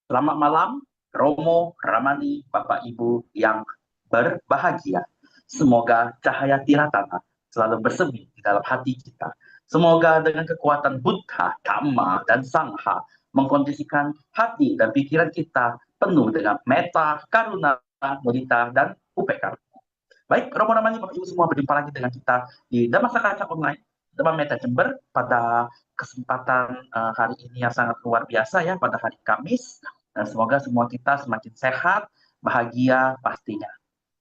Selamat malam, Romo, Ramani, Bapak Ibu yang berbahagia. Semoga cahaya Tiratana selalu bersemi di dalam hati kita. Semoga dengan kekuatan Buddha, Dhamma, dan Sangha mengkondisikan hati dan pikiran kita penuh dengan metta, karuna, mudita, dan upeka. Baik, Romo Ramani, Bapak Ibu semua berjumpa lagi dengan kita di Dhamma Kaca Online, Dhamma Meta Jember pada kesempatan hari ini yang sangat luar biasa ya, pada hari Kamis. Dan semoga semua kita semakin sehat, bahagia pastinya.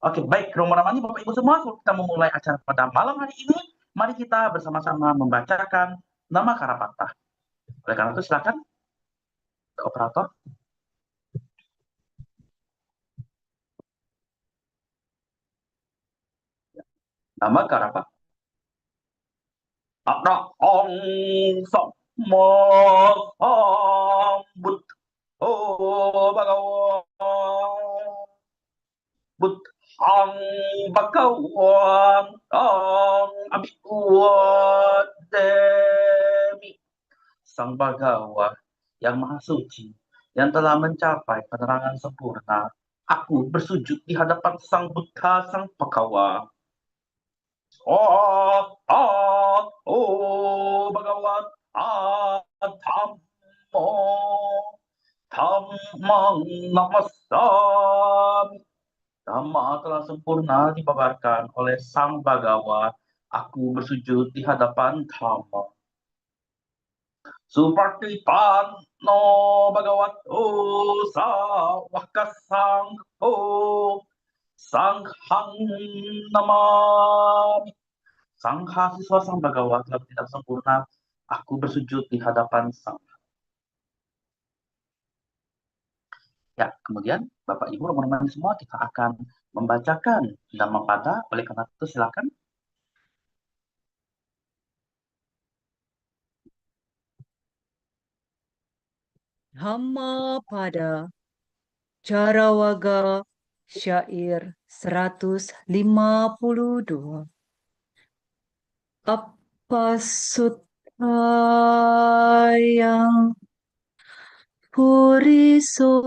Oke, baik, Romo Ramani, Bapak Ibu semua, sebelum kita memulai acara pada malam hari ini, mari kita bersama-sama membacakan nama Karapatah. Oleh karena itu, silakan, operator. Nama Karapatah. Ada Ong Sok Mo Sambut Oh Bhagawan Buddhang Bhagawan Ang Abhibuat Demi Sang Bhagawa yang Maha Suci yang telah mencapai penerangan sempurna. Aku bersujud di hadapan Sang Buddha, Sang Bhagawa. Oh, oh, oh, Bhagawan, Dhammo, Dhammang Namasami. Dhamma telah sempurna dibabarkan oleh Sang Bhagawa. Aku bersujud di hadapan Dhamma. Supartipanno Bhagavato Sawakasang Sanghang Namami. Sangha siswa Sang Bhagawa telah tidak sempurna. Aku bersujud di hadapan Sang. Ya, kemudian Bapak Ibu teman-teman semua kita akan membacakan nama pada. Oleh karena itu silakan. Dhammapada Carawaga Syair 152. Apa sutta yang puriso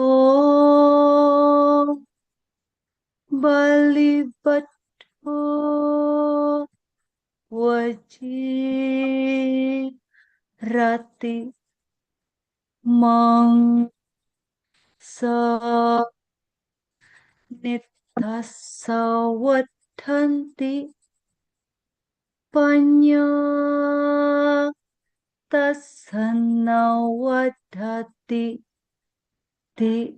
balibadho wajirati mangsa nitasawadhanti panyatasannawadhati ti,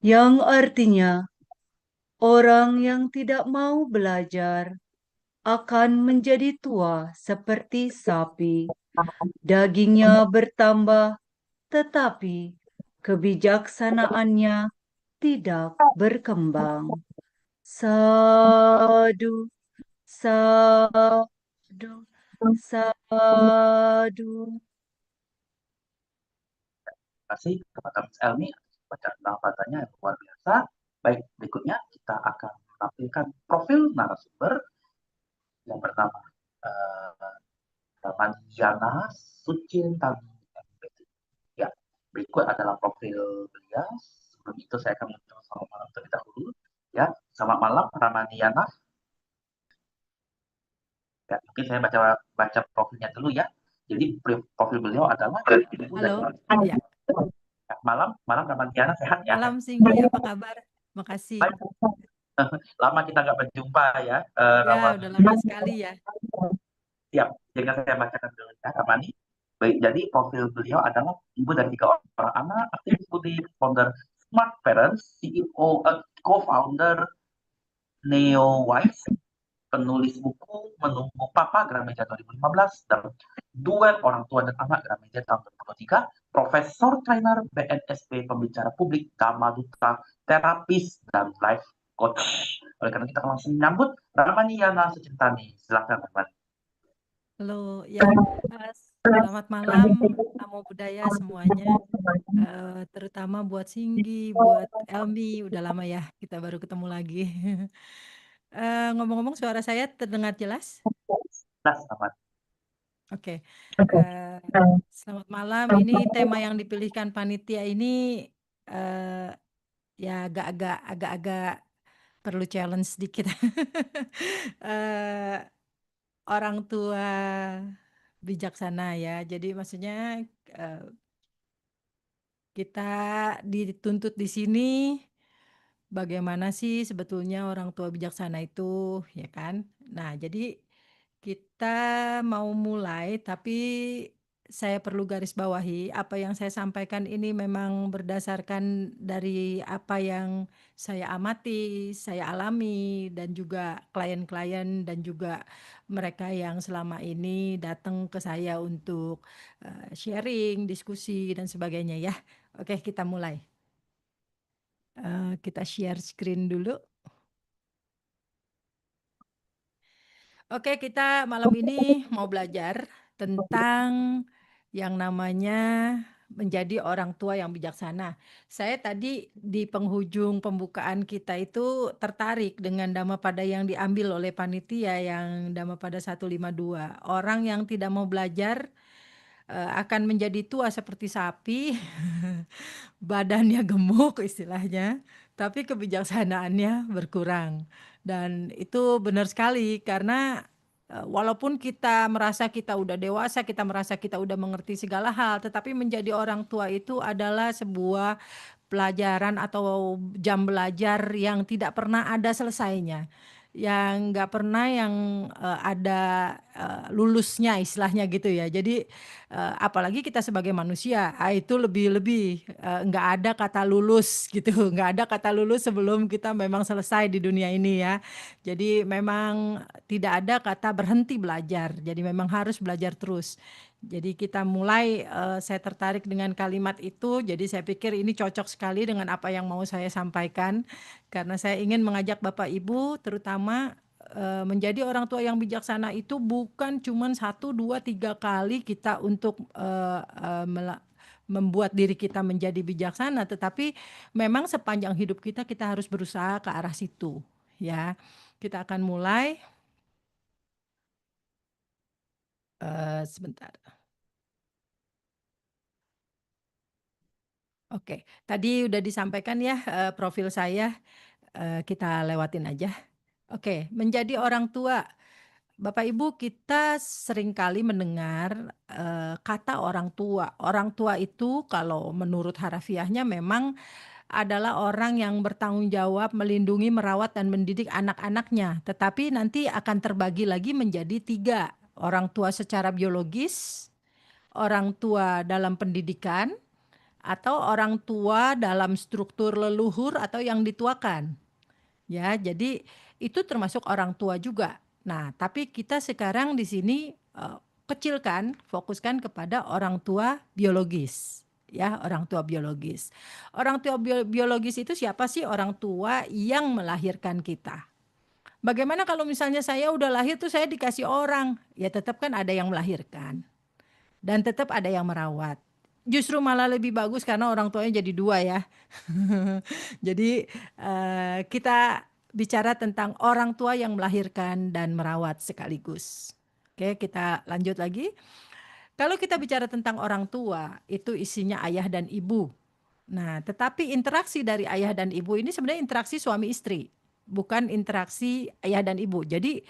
yang artinya orang yang tidak mau belajar akan menjadi tua seperti sapi. Dagingnya bertambah, tetapi kebijaksanaannya tidak berkembang. Sadu, sadu, sadu. Terima kasih kepada Mas Elmi atas bacaan dapatnya yang luar biasa. Baik, berikutnya kita akan menampilkan profil narasumber yang pertama. Mandiana Sucintami MPT. Ya, berikut adalah profil beliau. Sebelum itu saya akan mengucapkan selamat malam terlebih dahulu. Ya, selamat malam Ramaniana. Ya, mungkin saya baca profilnya dulu ya. Jadi profil beliau adalah ibu dari Halo, ya. ya, malam Ramaniana, sehat ya. Malam Singgi, apa kabar? Makasih. Baik. Lama kita nggak berjumpa ya, Ya, udah lama sekali ya. Siap, jadi saya bacakan dulu ya, Ramani. Baik, jadi profil beliau adalah ibu dari 3 orang anak, aktivis Budi, founder Smart Parents, CEO, co-founder NeoWise, penulis buku Menunggu Papa Gramedia 2015, dan duet orang tua dan anak Gramedia tahun 2023, profesor trainer BNSP, pembicara publik, Dhamma Duta, terapis, dan life coach. Oleh karena kita langsung menyambut Ramani Yana Sucintani. Silakan Ramani. Halo, ya. Selamat malam, Namo Buddhaya semuanya. Terutama buat Singgi, buat Elmi, udah lama ya kita baru ketemu lagi. Ngomong-ngomong suara saya terdengar jelas? Nah, selamat. Oke. Eh, Selamat malam. Ini tema yang dipilihkan panitia ini ya agak-agak perlu challenge sedikit. Eh, Orang tua bijaksana ya. Jadi maksudnya eh, kita dituntut di sini bagaimana sih sebetulnya orang tua bijaksana itu, ya kan? Nah, jadi kita mau mulai, tapi saya perlu garis bawahi apa yang saya sampaikan ini memang berdasarkan dari apa yang saya amati, saya alami, dan juga klien-klien dan juga mereka yang selama ini datang ke saya untuk sharing, diskusi, dan sebagainya ya. Oke, kita mulai. Kita share screen dulu. Oke, kita malam ini mau belajar tentang yang namanya menjadi orang tua yang bijaksana. Saya tadi di penghujung pembukaan kita itu tertarik dengan Dhammapada yang diambil oleh panitia yang Dhammapada 152. Orang yang tidak mau belajar akan menjadi tua seperti sapi, badannya gemuk istilahnya, tapi kebijaksanaannya berkurang. Dan itu benar sekali karena walaupun kita merasa kita udah dewasa, kita merasa kita udah mengerti segala hal, tetapi menjadi orang tua itu adalah sebuah pelajaran atau jam belajar yang tidak pernah ada selesainya, yang nggak pernah yang ada lulusnya istilahnya gitu ya. Jadi apalagi kita sebagai manusia, itu lebih-lebih nggak ada kata lulus gitu, nggak ada kata lulus sebelum kita memang selesai di dunia ini ya. Jadi memang tidak ada kata berhenti belajar, jadi memang harus belajar terus. Jadi kita mulai, saya tertarik dengan kalimat itu, jadi saya pikir ini cocok sekali dengan apa yang mau saya sampaikan, karena saya ingin mengajak Bapak Ibu terutama menjadi orang tua yang bijaksana itu bukan cuma 1, 2, 3 kali kita untuk membuat diri kita menjadi bijaksana, tetapi memang sepanjang hidup kita, kita harus berusaha ke arah situ, ya. Kita akan mulai, sebentar. Oke, tadi udah disampaikan ya profil saya, kita lewatin aja. Oke, menjadi orang tua. Bapak Ibu, kita seringkali mendengar kata orang tua. Orang tua itu kalau menurut harafiahnya memang adalah orang yang bertanggung jawab melindungi, merawat, dan mendidik anak-anaknya. Tetapi nanti akan terbagi lagi menjadi 3. Orang tua secara biologis, orang tua dalam pendidikan, atau orang tua dalam struktur leluhur atau yang dituakan. Ya, jadi itu termasuk orang tua juga. Nah, tapi kita sekarang di sini kecilkan, fokuskan kepada orang tua biologis. Ya, orang tua biologis. Orang tua biologis itu siapa sih? Orang tua yang melahirkan kita. Bagaimana kalau misalnya saya udah lahir tuh saya dikasih orang? Ya tetap kan ada yang melahirkan. Dan tetap ada yang merawat. Justru malah lebih bagus karena orang tuanya jadi 2 ya. Jadi kita bicara tentang orang tua yang melahirkan dan merawat sekaligus. Oke, kita lanjut lagi. Kalau kita bicara tentang orang tua, itu isinya ayah dan ibu. Nah, tetapi interaksi dari ayah dan ibu ini sebenarnya interaksi suami istri, bukan interaksi ayah dan ibu. Jadi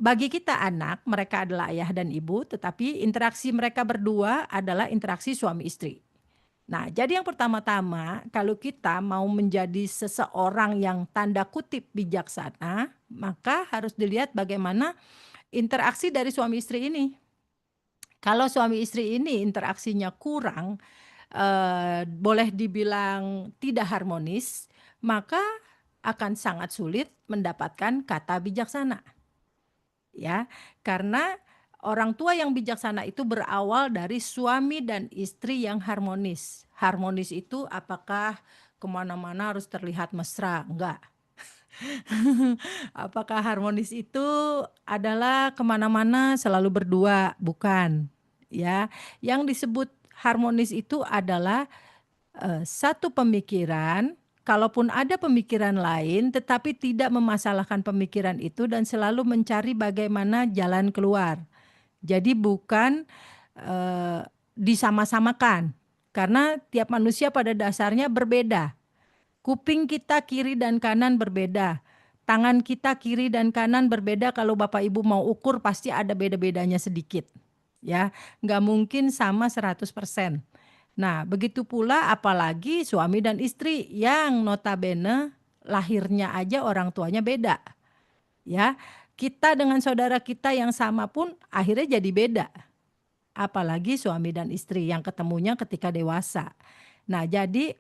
bagi kita anak, mereka adalah ayah dan ibu, tetapi interaksi mereka berdua adalah interaksi suami istri. Nah, jadi yang pertama-tama, kalau kita mau menjadi seseorang yang tanda kutip bijaksana, maka harus dilihat bagaimana interaksi dari suami istri ini. Kalau suami istri ini interaksinya kurang, boleh dibilang tidak harmonis, maka akan sangat sulit mendapatkan kata bijaksana. Ya, karena orang tua yang bijaksana itu berawal dari suami dan istri yang harmonis. Harmonis itu apakah kemana-mana harus terlihat mesra? Enggak. Apakah harmonis itu adalah kemana-mana selalu berdua? Bukan. Ya, yang disebut harmonis itu adalah satu pemikiran, kalaupun ada pemikiran lain, tetapi tidak memasalahkan pemikiran itu dan selalu mencari bagaimana jalan keluar. Jadi bukan disama-samakan, karena tiap manusia pada dasarnya berbeda. Kuping kita kiri dan kanan berbeda. Tangan kita kiri dan kanan berbeda. Kalau Bapak Ibu mau ukur pasti ada beda-bedanya sedikit. Ya, nggak mungkin sama 100%. Nah, begitu pula apalagi suami dan istri yang notabene lahirnya aja orang tuanya beda. Ya, kita dengan saudara kita yang sama pun akhirnya jadi beda. Apalagi suami dan istri yang ketemunya ketika dewasa. Nah, jadi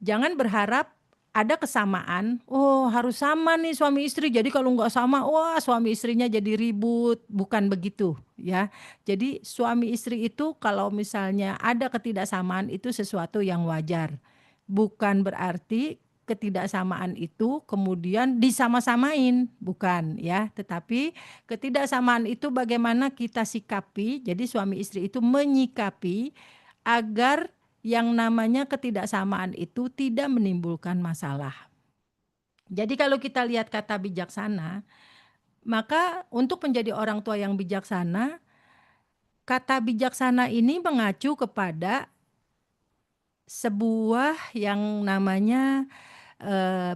jangan berharap ada kesamaan, oh harus sama nih suami istri, jadi kalau nggak sama, wah suami istrinya jadi ribut. Bukan begitu ya. Jadi suami istri itu kalau misalnya ada ketidaksamaan itu sesuatu yang wajar. Bukan berarti ketidaksamaan itu kemudian disama-samain, bukan ya. Tetapi ketidaksamaan itu bagaimana kita sikapi, jadi suami istri itu menyikapi agar yang namanya ketidaksamaan itu tidak menimbulkan masalah. Jadi kalau kita lihat kata bijaksana, maka untuk menjadi orang tua yang bijaksana, kata bijaksana ini mengacu kepada sebuah yang namanya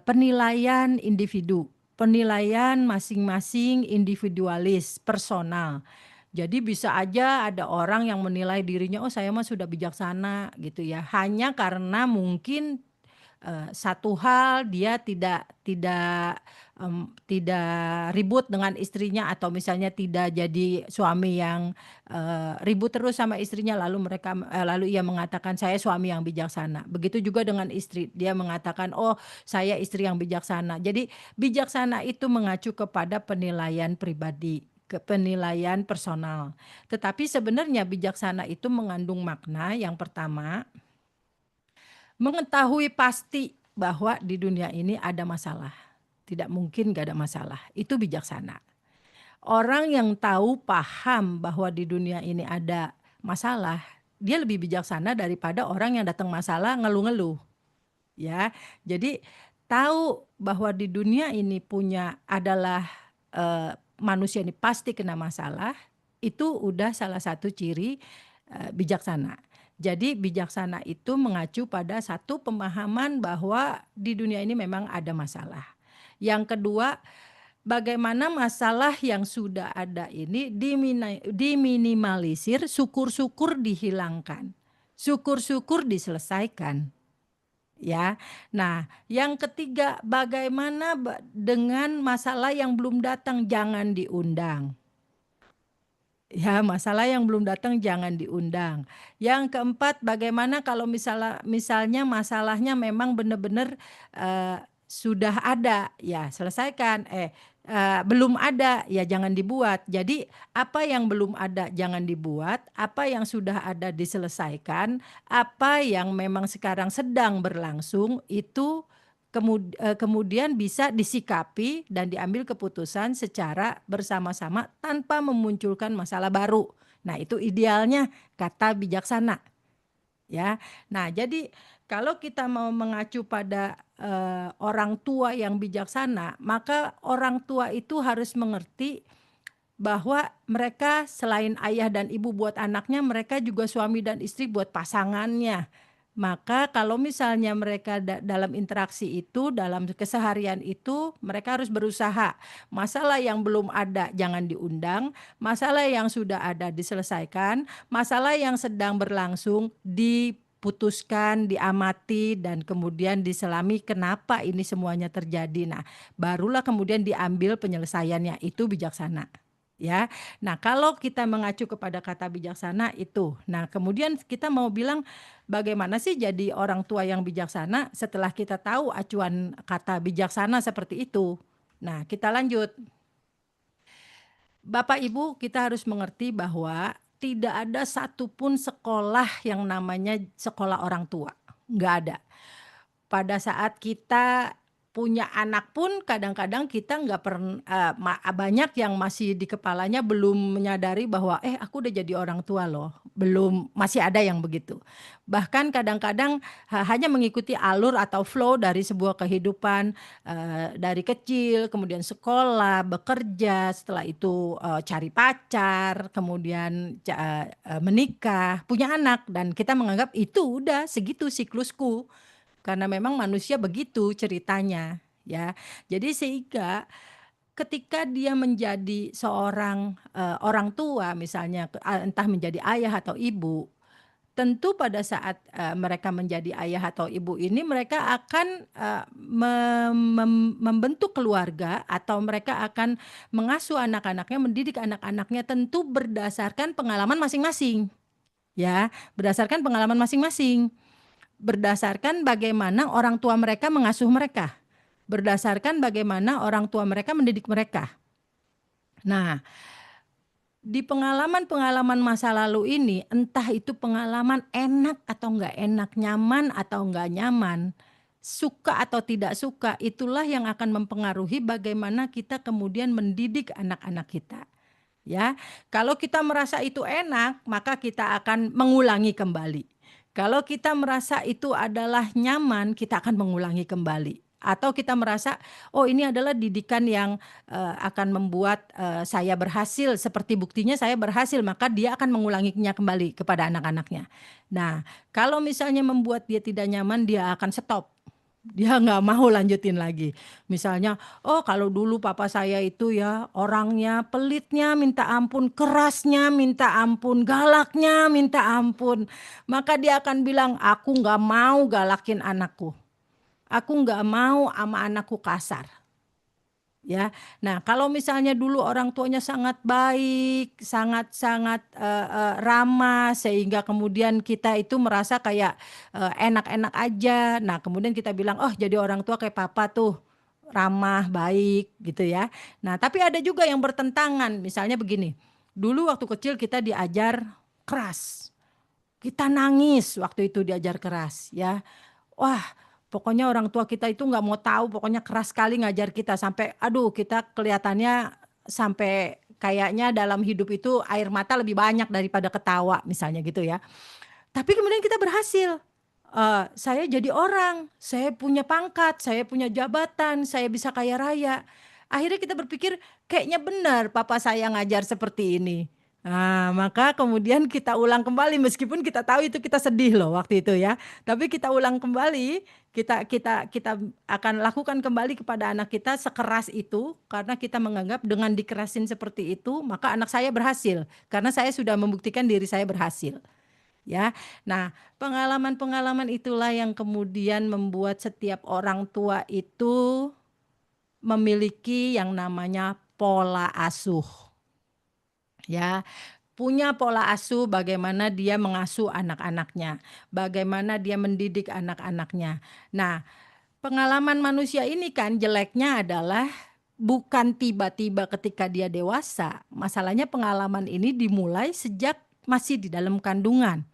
penilaian individu, penilaian masing-masing individualis, personal. Jadi bisa aja ada orang yang menilai dirinya, oh saya mah sudah bijaksana gitu ya, hanya karena mungkin satu hal dia tidak ribut dengan istrinya, atau misalnya tidak jadi suami yang ribut terus sama istrinya, lalu ia mengatakan saya suami yang bijaksana. Begitu juga dengan istri, dia mengatakan oh saya istri yang bijaksana. Jadi bijaksana itu mengacu kepada penilaian pribadi, ke penilaian personal. Tetapi sebenarnya bijaksana itu mengandung makna yang pertama, mengetahui pasti bahwa di dunia ini ada masalah. Tidak mungkin gak ada masalah. Itu bijaksana. Orang yang tahu, paham bahwa di dunia ini ada masalah, dia lebih bijaksana daripada orang yang datang masalah ngeluh-ngeluh. Ya, jadi tahu bahwa di dunia ini adalah manusia ini pasti kena masalah, itu udah salah satu ciri bijaksana. Jadi bijaksana itu mengacu pada satu pemahaman bahwa di dunia ini memang ada masalah. Yang kedua, bagaimana masalah yang sudah ada ini diminimalisir, syukur-syukur dihilangkan, syukur-syukur diselesaikan. Ya, nah yang ketiga, bagaimana dengan masalah yang belum datang, jangan diundang. Ya, masalah yang belum datang jangan diundang. Yang keempat, bagaimana kalau misalnya masalahnya memang benar-benar sudah ada, ya selesaikan. Belum ada, ya jangan dibuat. Jadi apa yang belum ada jangan dibuat, apa yang sudah ada diselesaikan, apa yang memang sekarang sedang berlangsung itu kemudian bisa disikapi dan diambil keputusan secara bersama-sama tanpa memunculkan masalah baru. Nah, itu idealnya kata bijaksana. Ya. Nah, jadi kalau kita mau mengacu pada orang tua yang bijaksana, maka orang tua itu harus mengerti bahwa mereka selain ayah dan ibu buat anaknya, mereka juga suami dan istri buat pasangannya. Maka kalau misalnya mereka dalam interaksi itu, dalam keseharian itu, mereka harus berusaha. Masalah yang belum ada jangan diundang, masalah yang sudah ada diselesaikan, masalah yang sedang berlangsung diputuskan, diamati, dan kemudian diselami kenapa ini semuanya terjadi. Nah, barulah kemudian diambil penyelesaiannya, itu bijaksana. Ya, nah kalau kita mengacu kepada kata bijaksana itu, nah kemudian kita mau bilang bagaimana sih jadi orang tua yang bijaksana setelah kita tahu acuan kata bijaksana seperti itu. Nah kita lanjut. Bapak Ibu, kita harus mengerti bahwa tidak ada satupun sekolah yang namanya sekolah orang tua, nggak ada. Pada saat kita punya anak pun kadang-kadang kita nggak pernah, banyak yang masih di kepalanya belum menyadari bahwa aku udah jadi orang tua loh, belum, masih ada yang begitu. Bahkan kadang-kadang hanya mengikuti alur atau flow dari sebuah kehidupan, dari kecil, kemudian sekolah, bekerja, setelah itu cari pacar, kemudian menikah, punya anak, dan kita menganggap itu udah segitu siklusku. Karena memang manusia begitu ceritanya, ya. Jadi sehingga ketika dia menjadi seorang orang tua misalnya, entah menjadi ayah atau ibu, tentu pada saat mereka menjadi ayah atau ibu ini mereka akan membentuk keluarga atau mereka akan mengasuh anak-anaknya, mendidik anak-anaknya tentu berdasarkan pengalaman masing-masing, ya, berdasarkan pengalaman masing-masing. Berdasarkan bagaimana orang tua mereka mengasuh mereka, berdasarkan bagaimana orang tua mereka mendidik mereka. Nah, di pengalaman-pengalaman masa lalu ini, entah itu pengalaman enak atau enggak enak, nyaman atau enggak nyaman, suka atau tidak suka, itulah yang akan mempengaruhi bagaimana kita kemudian mendidik anak-anak kita. Ya, kalau kita merasa itu enak, maka kita akan mengulangi kembali. Kalau kita merasa itu adalah nyaman, kita akan mengulangi kembali. Atau kita merasa, oh ini adalah didikan yang akan membuat saya berhasil, seperti buktinya saya berhasil, maka dia akan mengulanginya kembali kepada anak-anaknya. Nah, kalau misalnya membuat dia tidak nyaman, dia akan stop. Dia nggak mau lanjutin lagi. Misalnya, oh kalau dulu papa saya itu ya orangnya pelitnya minta ampun, kerasnya minta ampun, galaknya minta ampun. Maka dia akan bilang, aku nggak mau galakin anakku. Aku nggak mau sama anakku kasar. Ya, nah kalau misalnya dulu orang tuanya sangat baik, sangat-sangat ramah, sehingga kemudian kita itu merasa kayak enak-enak aja. Nah kemudian kita bilang, oh jadi orang tua kayak papa tuh, ramah, baik gitu ya. Nah tapi ada juga yang bertentangan, misalnya begini, dulu waktu kecil kita diajar keras, kita nangis waktu itu diajar keras ya. Wah, pokoknya orang tua kita itu nggak mau tahu, pokoknya keras sekali ngajar kita sampai, aduh kita kelihatannya sampai kayaknya dalam hidup itu air mata lebih banyak daripada ketawa misalnya gitu ya. Tapi kemudian kita berhasil. Saya jadi orang, saya punya pangkat, saya punya jabatan, saya bisa kaya raya. Akhirnya kita berpikir kayaknya benar papa saya ngajar seperti ini. Nah, maka kemudian kita ulang kembali meskipun kita tahu itu kita sedih loh waktu itu ya. Tapi kita ulang kembali, kita akan lakukan kembali kepada anak kita sekeras itu karena kita menganggap dengan dikerasin seperti itu maka anak saya berhasil karena saya sudah membuktikan diri saya berhasil. Ya. Nah, pengalaman-pengalaman itulah yang kemudian membuat setiap orang tua itu memiliki yang namanya pola asuh. Ya, punya pola asuh bagaimana dia mengasuh anak-anaknya, bagaimana dia mendidik anak-anaknya. Nah, pengalaman manusia ini kan jeleknya adalah bukan tiba-tiba ketika dia dewasa. Masalahnya pengalaman ini dimulai sejak masih di dalam kandungan.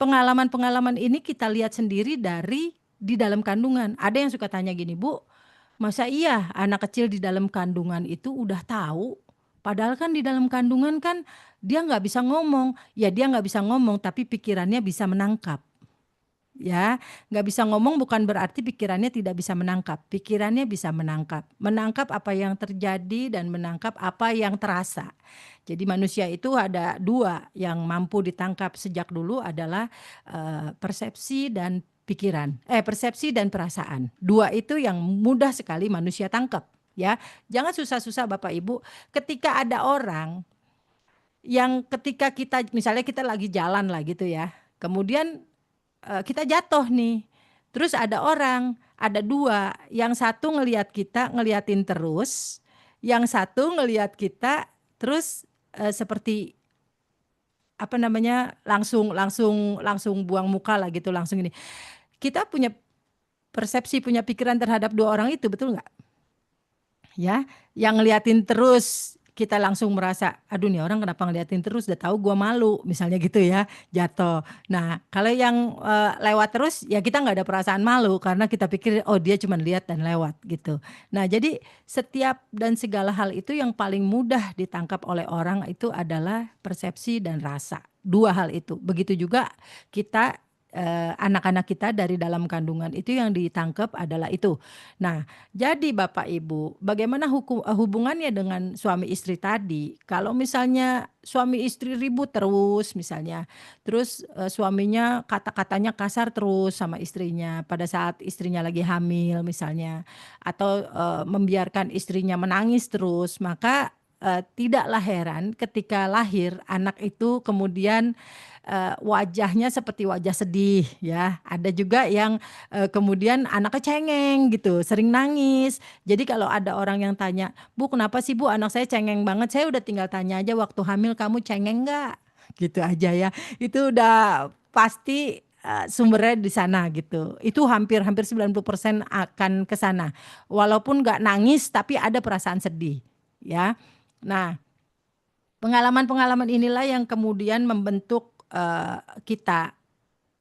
Pengalaman-pengalaman ini kita lihat sendiri dari di dalam kandungan. Ada yang suka tanya gini, Bu, masa iya anak kecil di dalam kandungan itu udah tahu? Padahal kan di dalam kandungan kan dia nggak bisa ngomong. Ya dia nggak bisa ngomong tapi pikirannya bisa menangkap. Ya, nggak bisa ngomong bukan berarti pikirannya tidak bisa menangkap. Pikirannya bisa menangkap. Menangkap apa yang terjadi dan menangkap apa yang terasa. Jadi manusia itu ada dua yang mampu ditangkap sejak dulu adalah persepsi dan pikiran. Persepsi dan perasaan. Dua itu yang mudah sekali manusia tangkap. Ya, jangan susah-susah Bapak Ibu. Ketika ada orang yang ketika kita misalnya kita lagi jalan lah gitu ya. Kemudian kita jatuh nih. Terus ada orang, ada dua, yang satu ngelihat kita, ngeliatin terus, yang satu ngelihat kita terus seperti apa namanya? langsung buang muka lah gitu, langsung ini. Kita punya persepsi, punya pikiran terhadap dua orang itu, betul nggak? Ya, yang ngeliatin terus kita langsung merasa, aduh nih orang kenapa ngeliatin terus, udah tahu gua malu, misalnya gitu ya, jatuh. Nah, kalau yang lewat terus, ya kita nggak ada perasaan malu karena kita pikir, oh dia cuma lihat dan lewat gitu. Nah, jadi setiap dan segala hal itu yang paling mudah ditangkap oleh orang itu adalah persepsi dan rasa. Dua hal itu. Begitu juga kita anak-anak kita dari dalam kandungan itu yang ditangkap adalah itu. Nah, jadi Bapak Ibu, bagaimana hubungannya dengan suami istri tadi? Kalau misalnya suami istri ribut terus misalnya, terus suaminya kata-katanya kasar terus sama istrinya pada saat istrinya lagi hamil misalnya, atau membiarkan istrinya menangis terus, maka tidaklah heran ketika lahir anak itu kemudian wajahnya seperti wajah sedih ya. Ada juga yang kemudian anaknya cengeng gitu, sering nangis. Jadi kalau ada orang yang tanya, Bu kenapa sih Bu anak saya cengeng banget? Saya udah tinggal tanya aja waktu hamil kamu cengeng nggak? Gitu aja ya. Itu udah pasti sumbernya di sana gitu. Itu hampir 90% akan ke sana. Walaupun nggak nangis tapi ada perasaan sedih ya. Nah, pengalaman-pengalaman inilah yang kemudian membentuk kita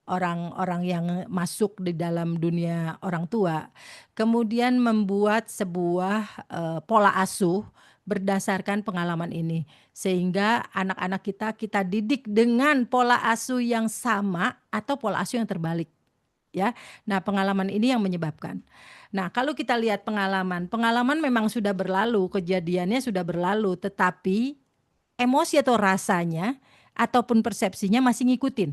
orang-orang yang masuk di dalam dunia orang tua, kemudian membuat sebuah pola asuh berdasarkan pengalaman ini, sehingga anak-anak kita didik dengan pola asuh yang sama atau pola asuh yang terbalik, ya. Nah, pengalaman ini yang menyebabkan. Nah, kalau kita lihat pengalaman memang sudah berlalu, kejadiannya sudah berlalu, tetapi emosi atau rasanya ataupun persepsinya masih ngikutin.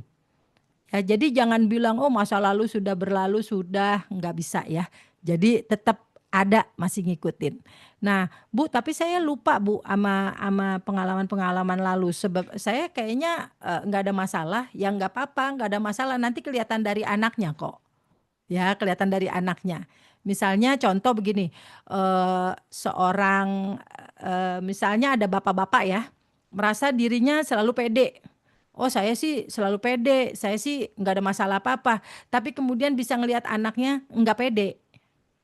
Ya, jadi jangan bilang, oh masa lalu sudah berlalu, sudah, nggak bisa ya. Jadi tetap ada, masih ngikutin. Nah, Bu, tapi saya lupa Bu sama pengalaman-pengalaman lalu. Sebab saya kayaknya nggak ada masalah, ya nggak apa-apa, nggak ada masalah. Nanti kelihatan dari anaknya kok. Ya, kelihatan dari anaknya. Misalnya contoh begini, seorang misalnya ada bapak-bapak ya, merasa dirinya selalu pede. Oh saya sih selalu pede, saya sih nggak ada masalah apa-apa. Tapi kemudian bisa ngelihat anaknya nggak pede.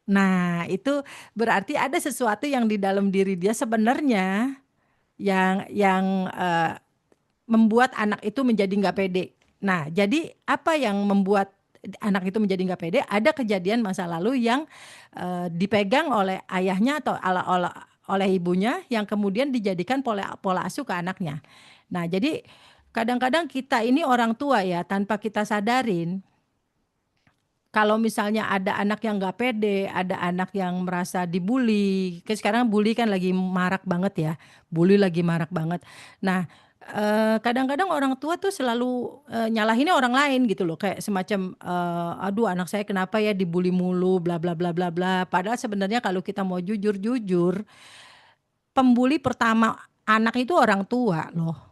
Nah itu berarti ada sesuatu yang di dalam diri dia sebenarnya yang membuat anak itu menjadi nggak pede. Nah jadi apa yang membuat anak itu menjadi nggak pede? Ada kejadian masa lalu yang dipegang oleh ayahnya atau oleh ibunya yang kemudian dijadikan pola asuh ke anaknya. Nah jadi kadang-kadang kita ini orang tua ya, tanpa kita sadarin, kalau misalnya ada anak yang nggak pede, ada anak yang merasa dibully, kan sekarang bully kan lagi marak banget ya, bully lagi marak banget. Nah, kadang-kadang orang tua tuh selalu nyalahinnya orang lain gitu loh, kayak semacam, aduh anak saya kenapa ya dibully mulu, bla bla bla bla bla. Padahal sebenarnya kalau kita mau jujur-jujur, pembuli pertama anak itu orang tua loh.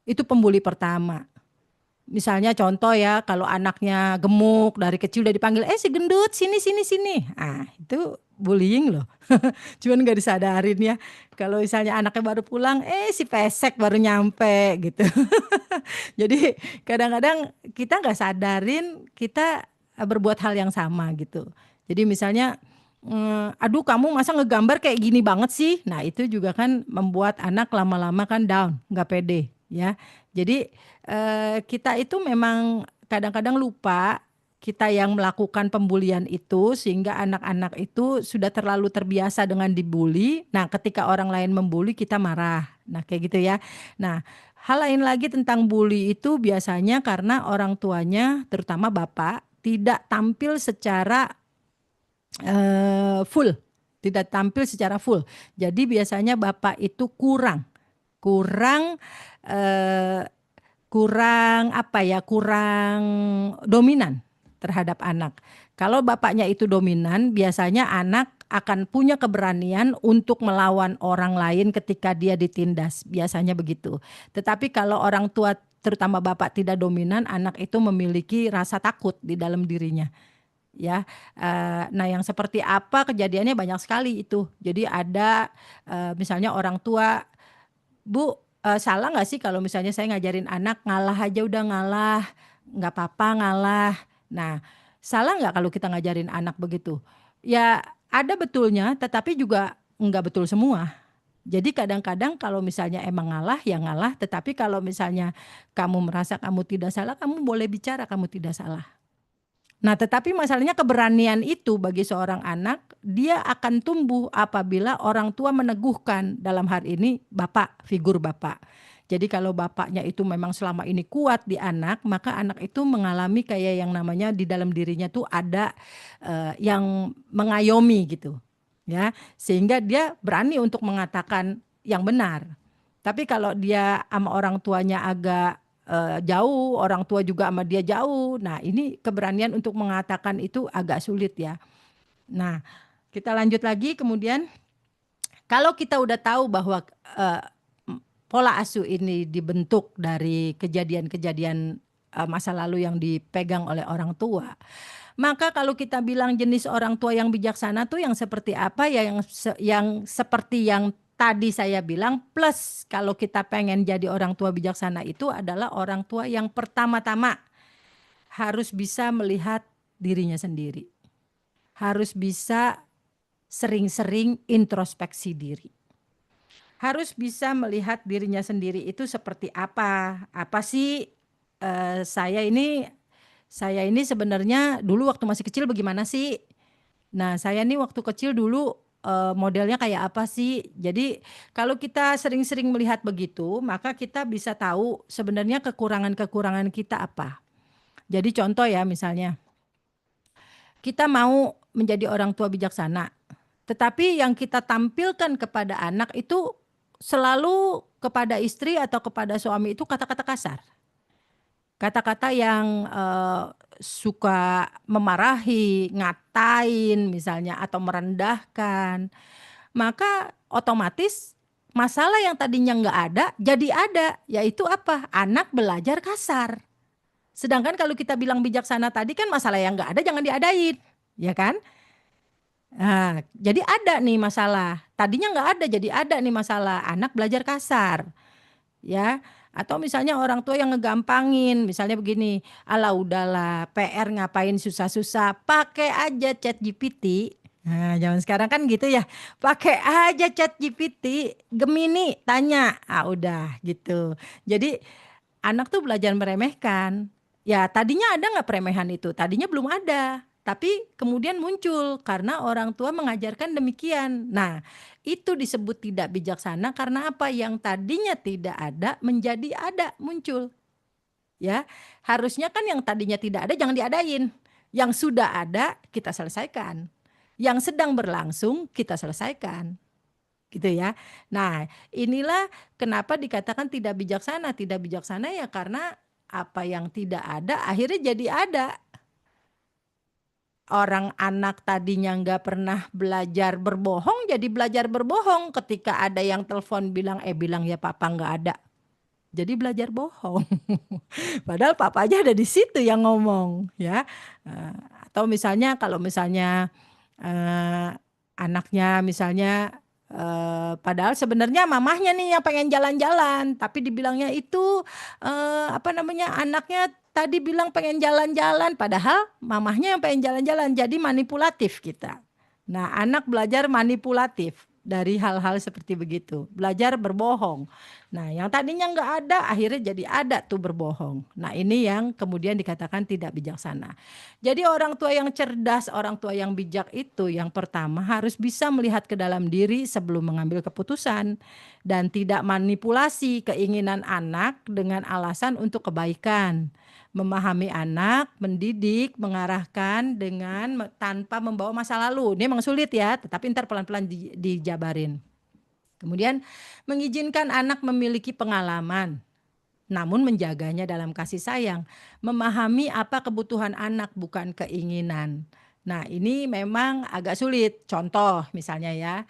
Itu pembuli pertama. Misalnya contoh ya, kalau anaknya gemuk dari kecil udah dipanggil, si gendut, sini, sini, sini. Ah, itu bullying loh. Cuman nggak disadarin ya. Kalau misalnya anaknya baru pulang, si pesek baru nyampe gitu. Jadi kadang-kadang kita nggak sadarin kita berbuat hal yang sama gitu. Jadi misalnya, aduh kamu masa ngegambar kayak gini banget sih. Nah itu juga kan membuat anak lama-lama kan down, nggak pede ya. Jadi kita itu memang kadang-kadang lupa kita yang melakukan pembulian itu sehingga anak-anak itu sudah terlalu terbiasa dengan dibully. Nah, ketika orang lain membuli kita marah. Nah, kayak gitu ya. Nah, hal lain lagi tentang bully itu biasanya karena orang tuanya, terutama bapak, tidak tampil secara full, tidak tampil secara full. Jadi biasanya bapak itu kurang eh, kurang apa ya, kurang dominan terhadap anak. Kalau bapaknya itu dominan, biasanya anak akan punya keberanian untuk melawan orang lain ketika dia ditindas, biasanya begitu. Tetapi kalau orang tua terutama bapak tidak dominan, anak itu memiliki rasa takut di dalam dirinya. Ya, nah yang seperti apa kejadiannya banyak sekali itu. Jadi ada misalnya orang tua, Bu, salah nggak sih kalau misalnya saya ngajarin anak ngalah aja udah ngalah, nggak apa-apa ngalah. Nah, salah nggak kalau kita ngajarin anak begitu? Ya ada betulnya, tetapi juga nggak betul semua. Jadi kadang-kadang kalau misalnya emang ngalah ya ngalah, tetapi kalau misalnya kamu merasa kamu tidak salah, kamu boleh bicara kamu tidak salah. Nah, tetapi masalahnya keberanian itu bagi seorang anak, dia akan tumbuh apabila orang tua meneguhkan, dalam hal ini bapak, figur bapak. Jadi kalau bapaknya itu memang selama ini kuat di anak, maka anak itu mengalami kayak yang namanya di dalam dirinya tuh ada yang mengayomi gitu. Ya, sehingga dia berani untuk mengatakan yang benar. Tapi kalau dia sama orang tuanya agak jauh, orang tua juga sama dia jauh. Nah, ini keberanian untuk mengatakan itu agak sulit ya. Nah, kita lanjut lagi kemudian kalau kita udah tahu bahwa eh, pola asuh ini dibentuk dari kejadian-kejadian masa lalu yang dipegang oleh orang tua, maka kalau kita bilang jenis orang tua yang bijaksana tuh yang seperti apa ya, yang seperti yang tadi saya bilang, plus kalau kita pengen jadi orang tua bijaksana itu adalah orang tua yang pertama-tama harus bisa melihat dirinya sendiri. Harus bisa sering-sering introspeksi diri. Harus bisa melihat dirinya sendiri itu seperti apa. Apa sih saya ini sebenarnya dulu waktu masih kecil bagaimana sih? Nah, saya nih waktu kecil dulu modelnya kayak apa sih? Jadi kalau kita sering-sering melihat begitu, maka kita bisa tahu sebenarnya kekurangan-kekurangan kita apa. Jadi contoh ya, misalnya kita mau menjadi orang tua bijaksana, tetapi yang kita tampilkan kepada anak itu selalu kepada istri atau kepada suami itu kata-kata kasar. Kata-kata yang suka memarahi, ngatain misalnya atau merendahkan, maka otomatis masalah yang tadinya nggak ada jadi ada, yaitu apa? Anak belajar kasar. Sedangkan kalau kita bilang bijaksana tadi kan masalah yang nggak ada jangan diadain, ya kan? Nah, jadi ada nih masalah. Tadinya nggak ada, jadi ada nih masalah. Anak belajar kasar, ya. Atau misalnya orang tua yang ngegampangin, misalnya begini, ala udahlah, PR ngapain susah-susah, pakai aja chat GPT. Nah, zaman sekarang kan gitu ya, pakai aja chat GPT, Gemini tanya, udah gitu. Jadi anak tuh belajar meremehkan. Ya tadinya ada nggak peremehan itu? Tadinya belum ada. Tapi kemudian muncul karena orang tua mengajarkan demikian. Nah, itu disebut tidak bijaksana karena apa? Yang tadinya tidak ada menjadi ada, muncul. Ya, harusnya kan yang tadinya tidak ada jangan diadain. Yang sudah ada kita selesaikan. Yang sedang berlangsung kita selesaikan. Gitu ya. Nah, inilah kenapa dikatakan tidak bijaksana. Tidak bijaksana ya karena apa yang tidak ada akhirnya jadi ada. Orang anak tadinya nggak pernah belajar berbohong, jadi belajar berbohong. Ketika ada yang telepon bilang ya papa nggak ada. Jadi belajar bohong. Padahal papa aja ada di situ yang ngomong, ya. Atau misalnya kalau misalnya anaknya misalnya padahal sebenarnya mamahnya nih yang pengen jalan-jalan, tapi dibilangnya itu anaknya tadi bilang pengen jalan-jalan, padahal mamahnya yang pengen jalan-jalan, jadi manipulatif kita. Nah, anak belajar manipulatif dari hal-hal seperti begitu, belajar berbohong. Nah, yang tadinya nggak ada, akhirnya jadi ada tuh berbohong. Nah, ini yang kemudian dikatakan tidak bijaksana. Jadi orang tua yang cerdas, orang tua yang bijak itu yang pertama harus bisa melihat ke dalam diri sebelum mengambil keputusan dan tidak manipulasi keinginan anak dengan alasan untuk kebaikan. Memahami anak, mendidik, mengarahkan dengan tanpa membawa masa lalu. Ini memang sulit ya, tetapi ntar pelan-pelan dijabarin. Kemudian mengizinkan anak memiliki pengalaman, namun menjaganya dalam kasih sayang. Memahami apa kebutuhan anak, bukan keinginan. Nah, ini memang agak sulit. Contoh misalnya ya,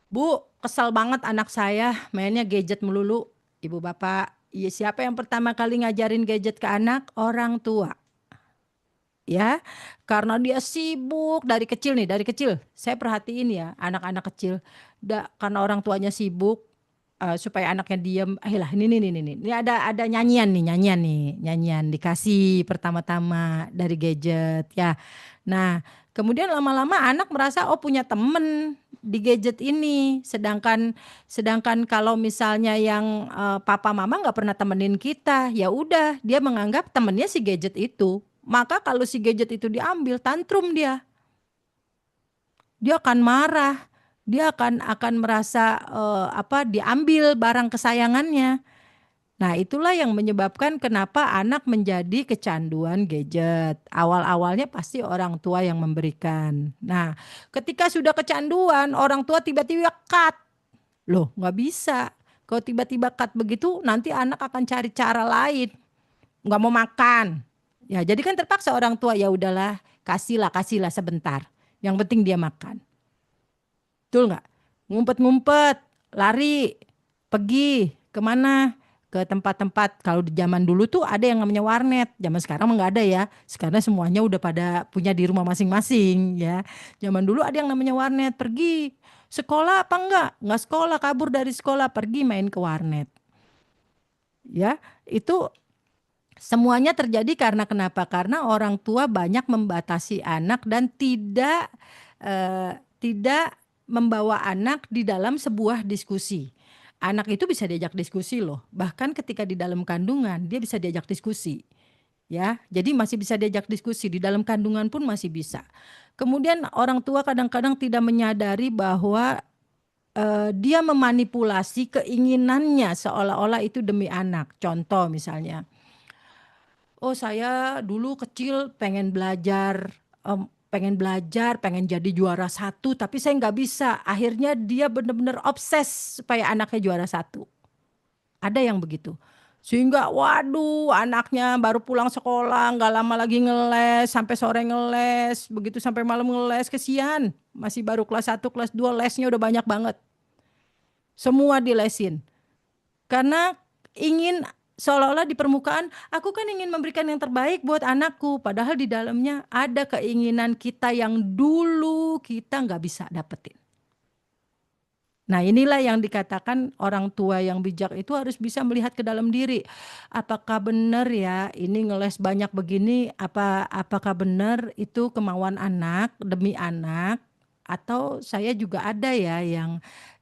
Bu, kesal banget anak saya mainnya gadget melulu. Ibu bapak, ya siapa yang pertama kali ngajarin gadget ke anak? Orang tua. Ya, karena dia sibuk dari kecil nih, dari kecil. Saya perhatiin ya, anak-anak kecil, karena orang tuanya sibuk, supaya anaknya diam. Lah, ini ada nyanyian dikasih pertama-tama dari gadget ya. Nah, kemudian lama-lama anak merasa punya temen, di gadget ini. Sedangkan kalau misalnya yang papa mama nggak pernah temenin kita, ya udah dia menganggap temennya si gadget itu. Maka kalau si gadget itu diambil, tantrum dia akan marah, dia akan merasa diambil barang kesayangannya. Nah, itulah yang menyebabkan kenapa anak menjadi kecanduan gadget. Awal-awalnya pasti orang tua yang memberikan. Nah, ketika sudah kecanduan, orang tua tiba-tiba cut. Loh, nggak bisa. Kalau tiba-tiba cut begitu, nanti anak akan cari cara lain. Nggak mau makan. Ya, jadi kan terpaksa orang tua, ya udahlah, kasihlah sebentar. Yang penting dia makan. Betul nggak? Ngumpet-ngumpet, lari, pergi kemana? Ke tempat-tempat. Kalau di zaman dulu tuh ada yang namanya warnet. Zaman sekarang nggak ada ya. Sekarang semuanya udah pada punya di rumah masing-masing ya. Zaman dulu ada yang namanya warnet. Pergi sekolah apa enggak? Nggak sekolah, kabur dari sekolah, pergi main ke warnet. Ya, itu semuanya terjadi karena kenapa? Karena orang tua banyak membatasi anak dan tidak membawa anak di dalam sebuah diskusi. Anak itu bisa diajak diskusi loh. Bahkan ketika di dalam kandungan dia bisa diajak diskusi. Ya, jadi masih bisa diajak diskusi di dalam kandungan pun masih bisa. Kemudian orang tua kadang-kadang tidak menyadari bahwa dia memanipulasi keinginannya seolah-olah itu demi anak. Contoh misalnya, oh saya dulu kecil pengen jadi juara satu, tapi saya nggak bisa. Akhirnya dia benar-benar obses supaya anaknya juara satu. Ada yang begitu. Sehingga waduh anaknya baru pulang sekolah, nggak lama lagi ngeles, sampai sore ngeles, begitu sampai malam ngeles, kesian. Masih baru kelas 1, kelas 2 lesnya udah banyak banget. Semua dilesin. Karena ingin seolah-olah di permukaan, aku kan ingin memberikan yang terbaik buat anakku. Padahal di dalamnya ada keinginan kita yang dulu kita nggak bisa dapetin. Nah, inilah yang dikatakan orang tua yang bijak itu harus bisa melihat ke dalam diri. Apakah benar ya ini ngeles banyak begini, apakah benar itu kemauan anak demi anak, atau saya juga ada ya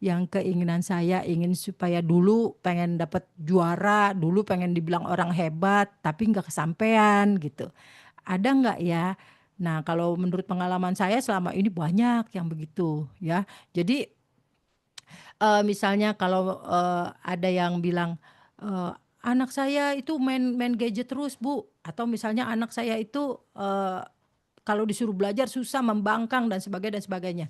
yang keinginan saya ingin supaya dulu pengen dapat juara, dulu pengen dibilang orang hebat tapi nggak kesampean gitu. Ada nggak ya? Nah, kalau menurut pengalaman saya selama ini banyak yang begitu ya. Jadi misalnya kalau ada yang bilang anak saya itu main gadget terus Bu, atau misalnya anak saya itu kalau disuruh belajar susah, membangkang dan sebagainya.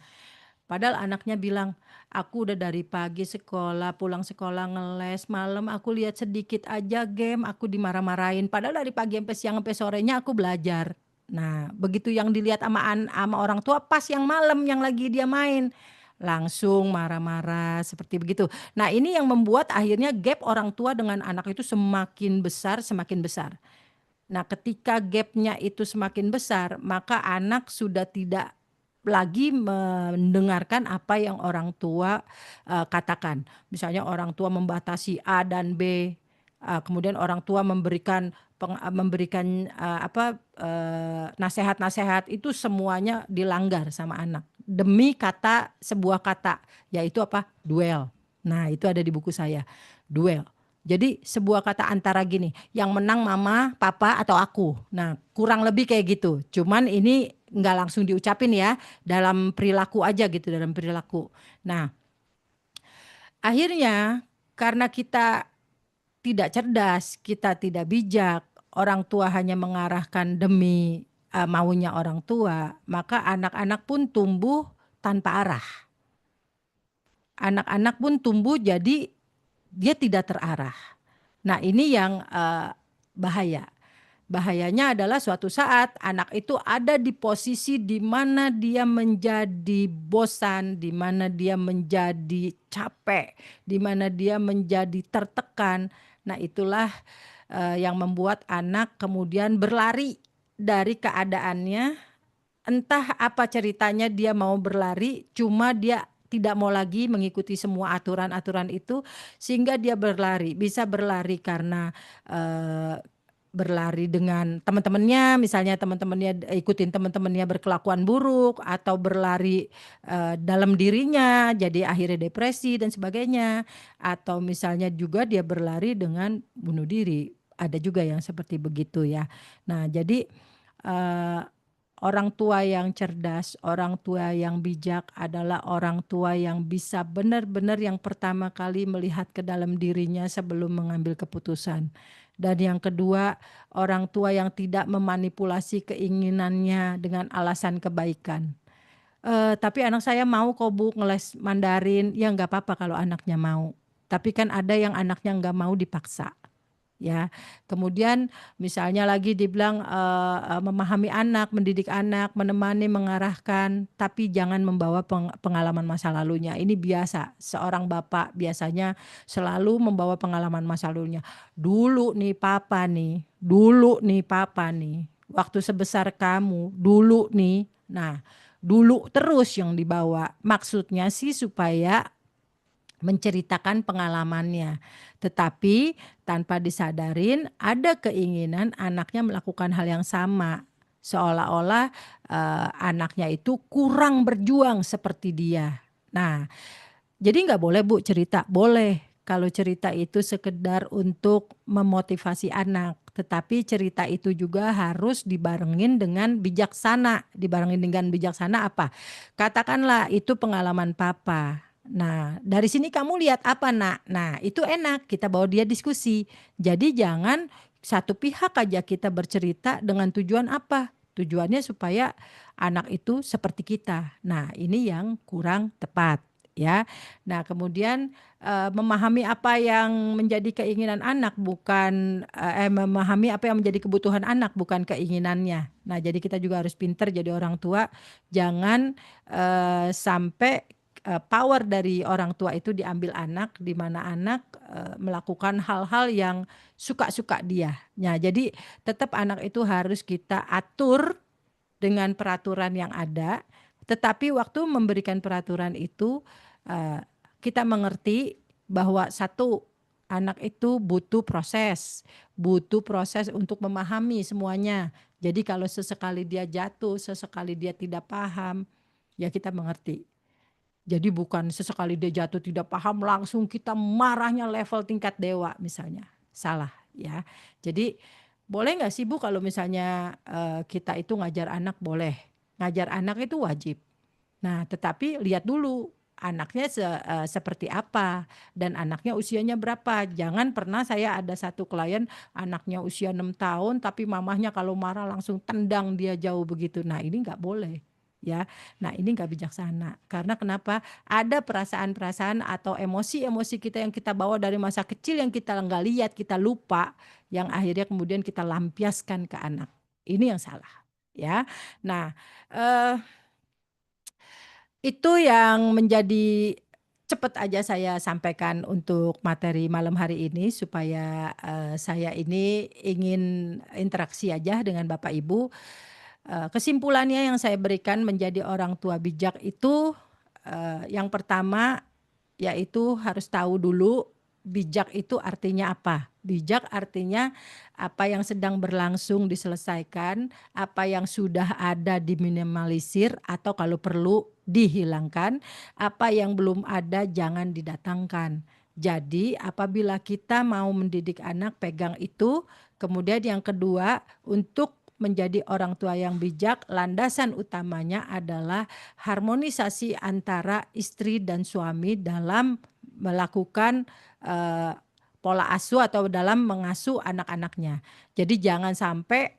Padahal anaknya bilang, aku udah dari pagi sekolah, pulang sekolah ngeles, malam aku lihat sedikit aja game, aku dimarah-marahin. Padahal dari pagi sampai siang sampai sorenya aku belajar. Nah, begitu yang dilihat sama orang tua, pas yang malam yang lagi dia main, langsung marah-marah seperti begitu. Nah, ini yang membuat akhirnya gap orang tua dengan anak itu semakin besar, semakin besar. Nah, ketika gapnya itu semakin besar, maka anak sudah tidak lagi mendengarkan apa yang orang tua katakan. Misalnya orang tua membatasi A dan B, kemudian orang tua memberikan nasihat-nasihat, itu semuanya dilanggar sama anak demi sebuah kata, yaitu apa? Duel. Nah, itu ada di buku saya, duel. Jadi sebuah kata antara gini, yang menang mama, papa, atau aku. Nah, kurang lebih kayak gitu. Cuman ini nggak langsung diucapin ya, dalam perilaku aja gitu, dalam perilaku. Nah, akhirnya karena kita tidak cerdas, kita tidak bijak, orang tua hanya mengarahkan demi maunya orang tua, maka anak-anak pun tumbuh tanpa arah. Anak-anak pun tumbuh jadi dia tidak terarah. Nah, ini yang bahaya. Bahayanya adalah suatu saat anak itu ada di posisi di mana dia menjadi bosan, di mana dia menjadi capek, di mana dia menjadi tertekan. Nah, itulah yang membuat anak kemudian berlari dari keadaannya. Entah apa ceritanya dia mau berlari, cuma dia tidak mau lagi mengikuti semua aturan-aturan itu, sehingga dia berlari. Bisa berlari karena berlari dengan teman-temannya, misalnya teman-temannya ikutin teman-temannya berkelakuan buruk, atau berlari dalam dirinya, jadi akhirnya depresi dan sebagainya, atau misalnya juga dia berlari dengan bunuh diri. Ada juga yang seperti begitu ya. Nah, jadi eh, orang tua yang cerdas, orang tua yang bijak adalah orang tua yang bisa benar-benar yang pertama kali melihat ke dalam dirinya sebelum mengambil keputusan. Dan yang kedua, orang tua yang tidak memanipulasi keinginannya dengan alasan kebaikan. Tapi anak saya mau kok Bu ngeles Mandarin, ya nggak apa-apa kalau anaknya mau. Tapi kan ada yang anaknya nggak mau dipaksa. Ya, kemudian misalnya lagi dibilang memahami anak, mendidik anak, menemani, mengarahkan, tapi jangan membawa pengalaman masa lalunya. Ini biasa, seorang bapak biasanya selalu membawa pengalaman masa lalunya. Dulu nih papa nih, waktu sebesar kamu, dulu nih. Nah, dulu terus yang dibawa. Maksudnya sih supaya menceritakan pengalamannya. Tetapi tanpa disadarin ada keinginan anaknya melakukan hal yang sama. Seolah-olah anaknya itu kurang berjuang seperti dia. Nah, jadi nggak boleh Bu cerita. Boleh kalau cerita itu sekedar untuk memotivasi anak. Tetapi cerita itu juga harus dibarengin dengan bijaksana. Dibarengin dengan bijaksana apa? Katakanlah itu pengalaman papa. Nah, dari sini kamu lihat apa, Nak? Nah, itu enak, kita bawa dia diskusi. Jadi jangan satu pihak aja kita bercerita dengan tujuan apa? Tujuannya supaya anak itu seperti kita. Nah, ini yang kurang tepat, ya. Nah, kemudian memahami apa yang menjadi keinginan anak bukan memahami apa yang menjadi kebutuhan anak bukan keinginannya. Nah, jadi kita juga harus pintar jadi orang tua, jangan sampai power dari orang tua itu diambil anak, di mana anak melakukan hal-hal yang suka-suka dia. Nah, jadi tetap anak itu harus kita atur dengan peraturan yang ada, tetapi waktu memberikan peraturan itu kita mengerti bahwa satu, anak itu butuh proses untuk memahami semuanya. Jadi kalau sesekali dia jatuh, sesekali dia tidak paham, ya kita mengerti. Jadi bukan sesekali dia jatuh tidak paham langsung kita marahnya level tingkat dewa misalnya. Salah ya. Jadi boleh nggak sih Bu kalau misalnya kita itu ngajar anak boleh. Ngajar anak itu wajib. Nah tetapi lihat dulu anaknya seperti apa dan anaknya usianya berapa. Jangan pernah saya ada satu klien anaknya usia 6 tahun tapi mamahnya kalau marah langsung tendang dia jauh begitu. Nah ini nggak boleh. Ya, nah ini nggak bijaksana. Karena kenapa? Ada perasaan-perasaan atau emosi-emosi kita yang kita bawa dari masa kecil yang kita nggak lihat, kita lupa, yang akhirnya kemudian kita lampiaskan ke anak. Ini yang salah. Ya, nah itu yang menjadi cepat aja saya sampaikan untuk materi malam hari ini supaya saya ini ingin interaksi aja dengan Bapak Ibu. Kesimpulannya yang saya berikan menjadi orang tua bijak itu yang pertama yaitu harus tahu dulu bijak itu artinya apa. Bijak artinya apa yang sedang berlangsung diselesaikan, apa yang sudah ada diminimalisir atau kalau perlu dihilangkan, apa yang belum ada jangan didatangkan. Jadi apabila kita mau mendidik anak pegang itu, kemudian yang kedua untuk menjadi orang tua yang bijak, landasan utamanya adalah harmonisasi antara istri dan suami dalam melakukan pola asuh atau dalam mengasuh anak-anaknya. Jadi jangan sampai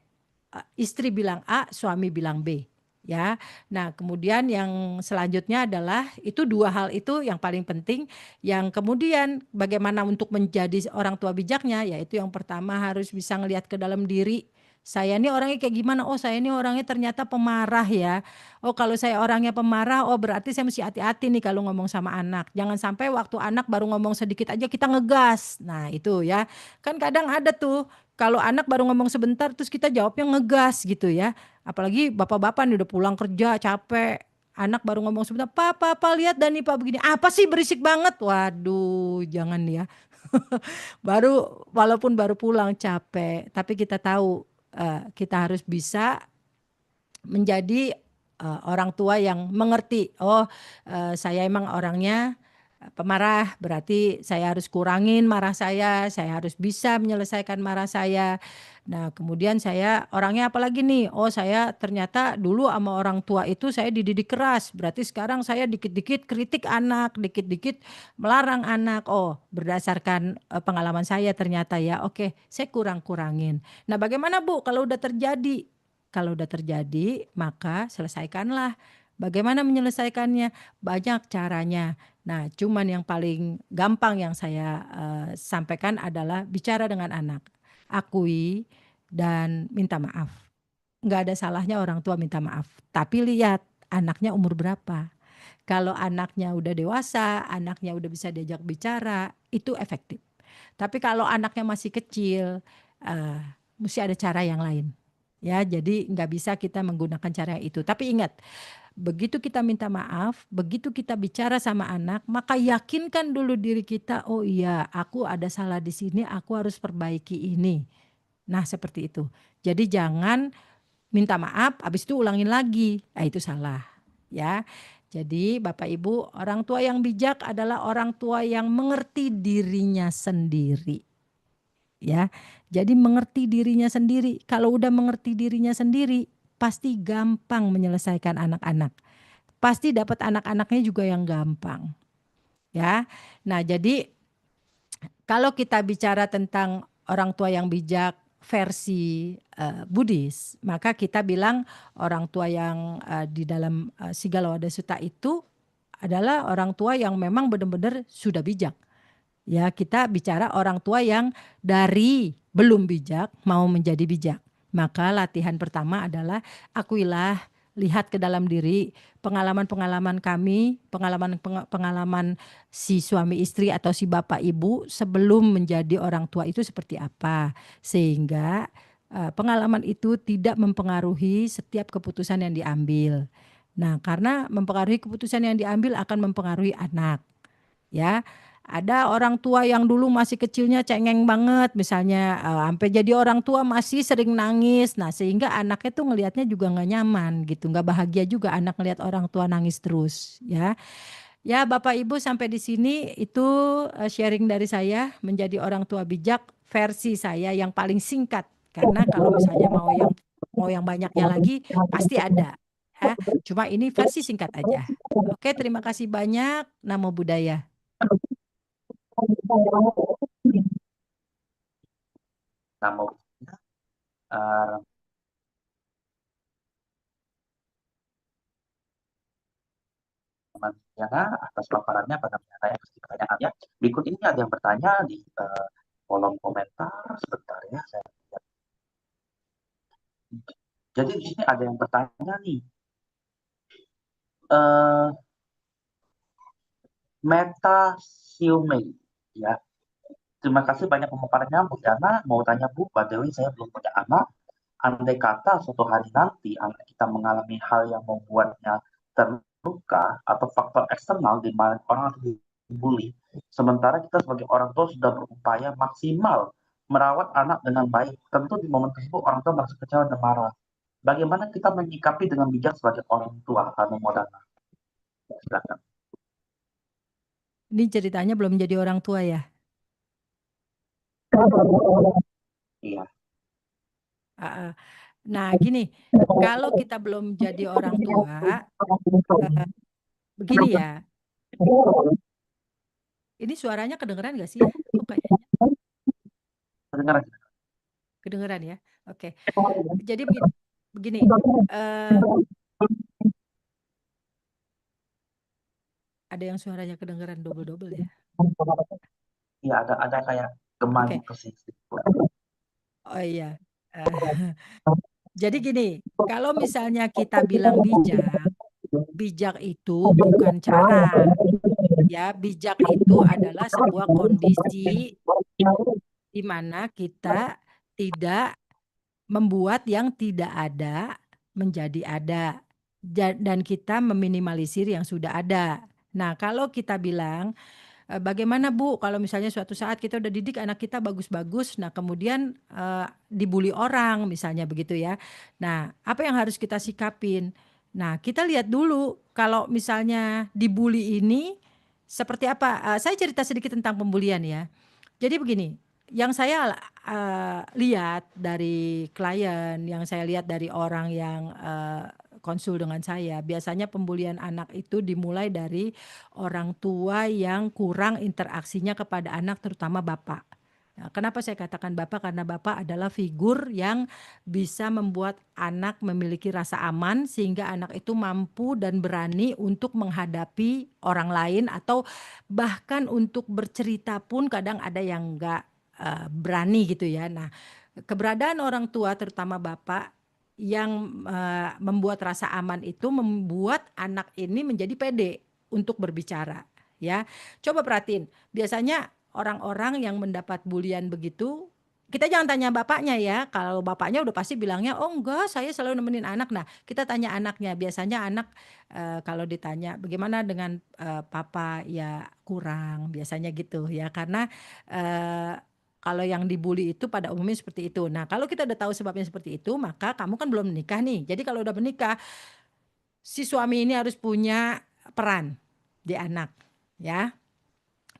istri bilang A, suami bilang B. Ya, nah kemudian yang selanjutnya adalah itu dua hal itu yang paling penting. Yang kemudian bagaimana untuk menjadi orang tua bijaknya, yaitu yang pertama harus bisa ngelihat ke dalam diri. Saya ini orangnya kayak gimana? Oh saya ini orangnya ternyata pemarah ya. Oh kalau saya orangnya pemarah, oh berarti saya mesti hati-hati nih kalau ngomong sama anak. Jangan sampai waktu anak baru ngomong sedikit aja kita ngegas. Nah itu ya. Kan kadang ada tuh kalau anak baru ngomong sebentar terus kita jawabnya ngegas gitu ya. Apalagi bapak-bapak nih udah pulang kerja capek. Anak baru ngomong sebentar, Papa lihat Dani Pak begini. Apa sih berisik banget? Waduh, jangan ya. Walaupun baru pulang capek, tapi kita tahu kita harus bisa menjadi orang tua yang mengerti. Oh, saya emang orangnya pemarah, berarti saya harus kurangin marah saya harus bisa menyelesaikan marah saya. Nah, kemudian saya orangnya apalagi nih? Oh, saya ternyata dulu sama orang tua itu saya dididik keras. Berarti sekarang saya dikit-dikit kritik anak, dikit-dikit melarang anak. Oh, berdasarkan pengalaman saya ternyata ya, oke, saya kurang-kurangin. Nah, bagaimana Bu kalau udah terjadi? Kalau udah terjadi, maka selesaikanlah. Bagaimana menyelesaikannya? Banyak caranya. Nah, cuman yang paling gampang yang saya sampaikan adalah bicara dengan anak. Akui dan minta maaf. Nggak ada salahnya orang tua minta maaf. Tapi lihat anaknya umur berapa. Kalau anaknya udah dewasa, anaknya udah bisa diajak bicara, itu efektif. Tapi kalau anaknya masih kecil, mesti ada cara yang lain. Ya, jadi nggak bisa kita menggunakan cara itu. Tapi ingat, begitu kita minta maaf, begitu kita bicara sama anak, maka yakinkan dulu diri kita, oh iya, aku ada salah di sini, aku harus perbaiki ini. Nah, seperti itu. Jadi jangan minta maaf, habis itu ulangin lagi. Nah, itu salah. Ya. Jadi Bapak Ibu, orang tua yang bijak adalah orang tua yang mengerti dirinya sendiri. Ya. Jadi mengerti dirinya sendiri. Kalau udah mengerti dirinya sendiri, pasti gampang menyelesaikan anak-anak. Pasti dapat anak-anaknya juga yang gampang. Ya. Nah, jadi kalau kita bicara tentang orang tua yang bijak versi Buddhis, maka kita bilang orang tua yang di dalam Sigalowada Sutta itu adalah orang tua yang memang benar-benar sudah bijak. Ya, kita bicara orang tua yang dari belum bijak mau menjadi bijak. Maka latihan pertama adalah akuilah, lihat ke dalam diri pengalaman-pengalaman kami, pengalaman si suami istri atau si bapak ibu sebelum menjadi orang tua itu seperti apa. Sehingga pengalaman itu tidak mempengaruhi setiap keputusan yang diambil. Nah, karena mempengaruhi keputusan yang diambil akan mempengaruhi anak. Ya, ada orang tua yang dulu masih kecilnya cengeng banget, misalnya sampai jadi orang tua masih sering nangis. Nah, sehingga anaknya tuh ngelihatnya juga nggak nyaman gitu, nggak bahagia juga anak ngelihat orang tua nangis terus. Ya, ya Bapak Ibu sampai di sini itu sharing dari saya menjadi orang tua bijak versi saya yang paling singkat. Karena kalau misalnya mau yang banyaknya lagi pasti ada. Ya, cuma ini versi singkat aja. Oke, terima kasih banyak. Namo Buddhaya. Namo Buddhaya. Diana atas paparannya pada mengenai pertanyaannya. Berikut ini ada yang bertanya di kolom komentar. Sebentar ya, saya lihat. Jadi di sini ada yang bertanya nih. Meta Siumei, ya. Terima kasih banyak pemaparannya Bu Diana. Mau tanya Bu, by the way saya belum punya anak. Andai kata suatu hari nanti anak kita mengalami hal yang membuatnya terluka atau faktor eksternal di mana orang atau dibully, sementara kita sebagai orang tua sudah berupaya maksimal merawat anak dengan baik, tentu di momen tersebut orang tua merasa kecewa dan marah. Bagaimana kita menyikapi dengan bijak sebagai orang tua? Anu Modana, silakan. Ini ceritanya belum jadi orang tua ya? Iya. Nah, gini, kalau kita belum jadi orang tua, begini ya. Ini suaranya kedengeran nggak sih ya? Kok kayaknya? Kedengeran. Kedengeran ya? Oke. Jadi begini. Ada yang suaranya kedengeran double-double ya? Iya, ada kayak gema Oke. gitu sih. Oh iya. Jadi gini, kalau misalnya kita bilang bijak, bijak itu bukan cara. Ya, bijak itu adalah sebuah kondisi di mana kita tidak membuat yang tidak ada menjadi ada. dan kita meminimalisir yang sudah ada. Nah, kalau kita bilang, bagaimana Bu kalau misalnya suatu saat kita udah didik anak kita bagus-bagus, nah kemudian dibully orang misalnya begitu ya. Nah, apa yang harus kita sikapin? Nah, kita lihat dulu kalau misalnya dibully ini seperti apa. Saya cerita sedikit tentang pembulian ya. Jadi begini, yang saya lihat dari klien, yang saya lihat dari orang yang konsul dengan saya, biasanya pembulian anak itu dimulai dari orang tua yang kurang interaksinya kepada anak, terutama bapak. Nah, kenapa saya katakan bapak? Karena bapak adalah figur yang bisa membuat anak memiliki rasa aman sehingga anak itu mampu dan berani untuk menghadapi orang lain atau bahkan untuk bercerita pun kadang ada yang enggak berani gitu ya. Nah, keberadaan orang tua terutama bapak yang membuat rasa aman itu membuat anak ini menjadi pede untuk berbicara ya. Coba perhatiin, biasanya orang-orang yang mendapat bulian begitu, kita jangan tanya bapaknya ya. Kalau bapaknya udah pasti bilangnya, oh enggak, saya selalu nemenin anak. Nah, kita tanya anaknya. Biasanya anak kalau ditanya bagaimana dengan papa, ya kurang, biasanya gitu ya. Karena kalau yang dibully itu pada umumnya seperti itu. Nah, kalau kita udah tahu sebabnya seperti itu, maka kamu kan belum menikah nih. Jadi kalau udah menikah, si suami ini harus punya peran di anak, ya.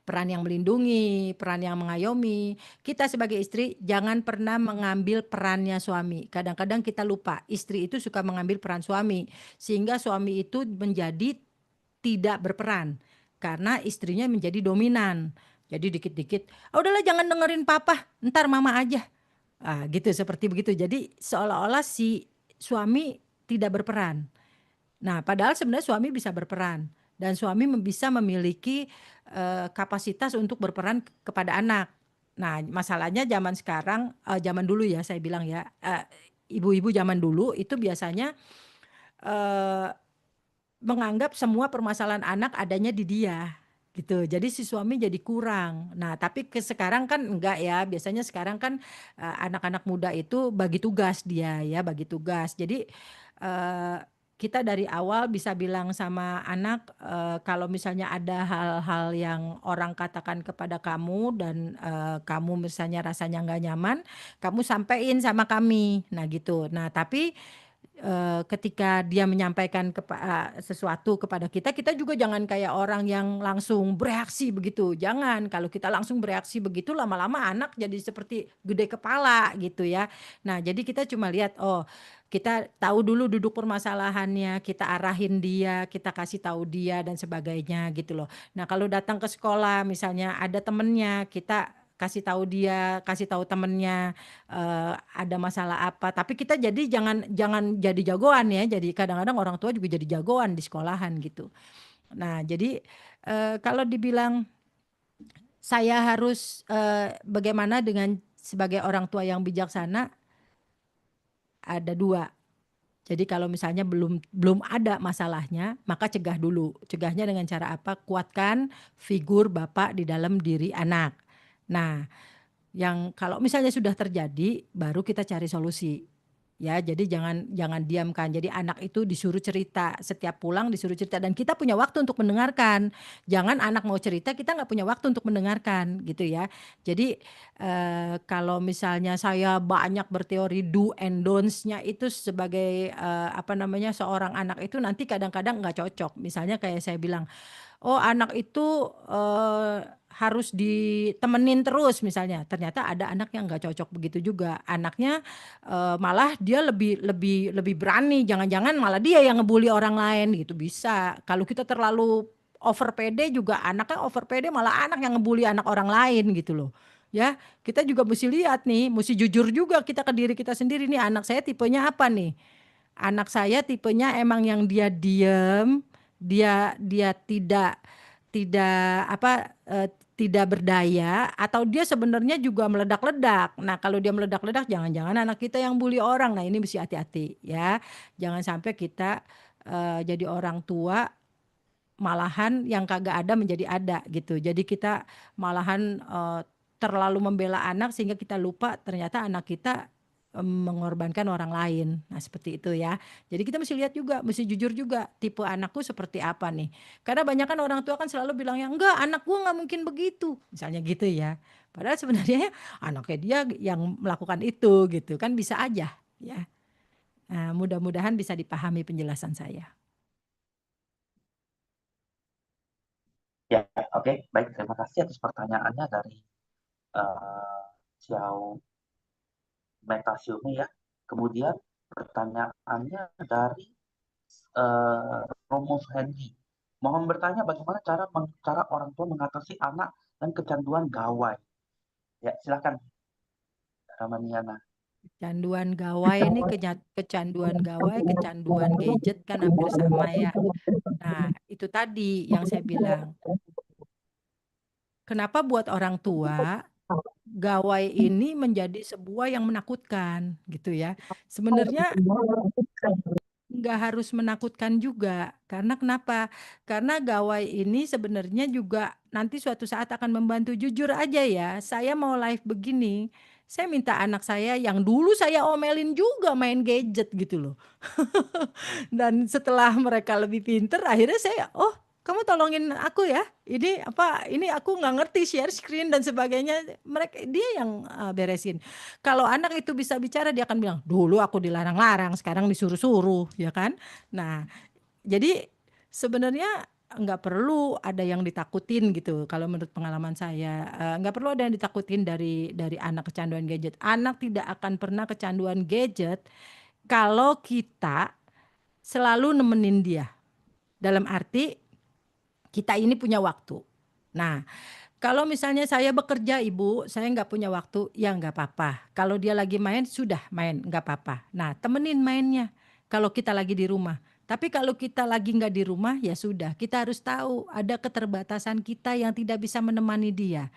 Peran yang melindungi, peran yang mengayomi. Kita sebagai istri jangan pernah mengambil perannya suami. Kadang-kadang kita lupa, istri itu suka mengambil peran suami. Sehingga suami itu menjadi tidak berperan. Karena istrinya menjadi dominan. Jadi dikit-dikit, udahlah jangan dengerin papa, ntar mama aja. Gitu, seperti begitu. Jadi seolah-olah si suami tidak berperan. Nah, padahal sebenarnya suami bisa berperan dan suami bisa memiliki kapasitas untuk berperan kepada anak. Nah, masalahnya zaman sekarang, zaman dulu ya saya bilang ya, ibu-ibu zaman dulu itu biasanya menganggap semua permasalahan anak adanya di dia gitu. Jadi si suami jadi kurang. Nah, tapi sekarang kan enggak ya. Biasanya sekarang kan anak-anak muda itu bagi tugas dia ya, bagi tugas. Jadi kita dari awal bisa bilang sama anak, kalau misalnya ada hal-hal yang orang katakan kepada kamu dan kamu misalnya rasanya nggak nyaman, kamu sampein sama kami. Nah gitu. Nah tapi ketika dia menyampaikan sesuatu kepada kita, kita juga jangan kayak orang yang langsung bereaksi begitu. Jangan, kalau kita langsung bereaksi begitu lama-lama anak jadi seperti gede kepala gitu ya. Nah, jadi kita cuma lihat, oh kita tahu dulu duduk permasalahannya, kita arahin dia, kita kasih tahu dia dan sebagainya gitu loh. Nah, kalau datang ke sekolah misalnya ada temennya, kita kasih tahu dia, kasih tahu temennya ada masalah apa. Tapi kita jadi jangan jangan jadi jagoan ya. Jadi kadang-kadang orang tua juga jadi jagoan di sekolahan gitu. Nah, jadi kalau dibilang saya harus bagaimana dengan sebagai orang tua yang bijaksana, ada dua. Jadi kalau misalnya belum ada masalahnya, maka cegah dulu. Cegahnya dengan cara apa? Kuatkan figur bapak di dalam diri anak. Nah, yang kalau misalnya sudah terjadi, baru kita cari solusi. Ya, jadi jangan diamkan. Jadi anak itu disuruh cerita, setiap pulang disuruh cerita dan kita punya waktu untuk mendengarkan. Jangan anak mau cerita, kita nggak punya waktu untuk mendengarkan, gitu ya. Jadi kalau misalnya saya banyak berteori do and don'ts-nya itu sebagai apa namanya seorang anak itu nanti kadang-kadang nggak cocok. Misalnya kayak saya bilang, oh anak itu harus ditemenin terus misalnya. Ternyata ada anak yang nggak cocok begitu juga. Anaknya malah dia lebih berani. Jangan-jangan malah dia yang ngebully orang lain gitu bisa. Kalau kita terlalu over pede juga anaknya over pede malah anak yang ngebully anak orang lain gitu loh. Ya, kita juga mesti lihat nih, mesti jujur juga kita ke diri kita sendiri nih anak saya tipenya apa nih? Anak saya tipenya emang yang dia diem, dia dia tidak apa tidak berdaya atau dia sebenarnya juga meledak-ledak. Nah, kalau dia meledak-ledak jangan-jangan anak kita yang bully orang. Nah, ini mesti hati-hati ya. Jangan sampai kita jadi orang tua malahan yang kagak ada menjadi ada gitu. Jadi kita malahan terlalu membela anak sehingga kita lupa ternyata anak kita mengorbankan orang lain. Nah, seperti itu ya. Jadi kita mesti lihat juga, mesti jujur juga tipe anakku seperti apa nih. Karena banyak kan orang tua kan selalu bilang ya, enggak, anak gua nggak mungkin begitu. Misalnya gitu ya. Padahal sebenarnya anaknya dia yang melakukan itu gitu kan bisa aja ya. Nah, mudah-mudahan bisa dipahami penjelasan saya. Ya, oke, baik. Terima kasih atas pertanyaannya dari uh, Xiao Metasiumi ya. Kemudian pertanyaannya dari Romo Hendy. Mohon bertanya bagaimana cara orang tua mengatasi anak dan kecanduan gawai. Ya, silakan Ramaniana. Kecanduan gawai ini kecanduan gawai, kecanduan gadget kan hampir sama ya. Nah, itu tadi yang saya bilang. Kenapa buat orang tua gawai ini menjadi sebuah yang menakutkan gitu ya. Sebenarnya nggak harus menakutkan juga. Karena kenapa? Karena gawai ini sebenarnya juga nanti suatu saat akan membantu. Jujur aja ya, saya mau live begini, saya minta anak saya yang dulu saya omelin juga main gadget gitu loh. Dan setelah mereka lebih pinter, akhirnya saya, oh kamu tolongin aku ya. Ini apa? Ini aku nggak ngerti share screen dan sebagainya. Dia yang beresin. Kalau anak itu bisa bicara, dia akan bilang, dulu aku dilarang-larang, sekarang disuruh-suruh, ya kan? Nah, jadi sebenarnya nggak perlu ada yang ditakutin gitu. Kalau menurut pengalaman saya, nggak perlu ada yang ditakutin dari anak kecanduan gadget. Anak tidak akan pernah kecanduan gadget kalau kita selalu nemenin dia. Dalam arti kita ini punya waktu. Nah, kalau misalnya saya bekerja ibu, saya nggak punya waktu, ya nggak apa-apa. Kalau dia lagi main, sudah main, nggak apa-apa. Nah, temenin mainnya kalau kita lagi di rumah. Tapi kalau kita lagi nggak di rumah, ya sudah. Kita harus tahu ada keterbatasan kita yang tidak bisa menemani dia.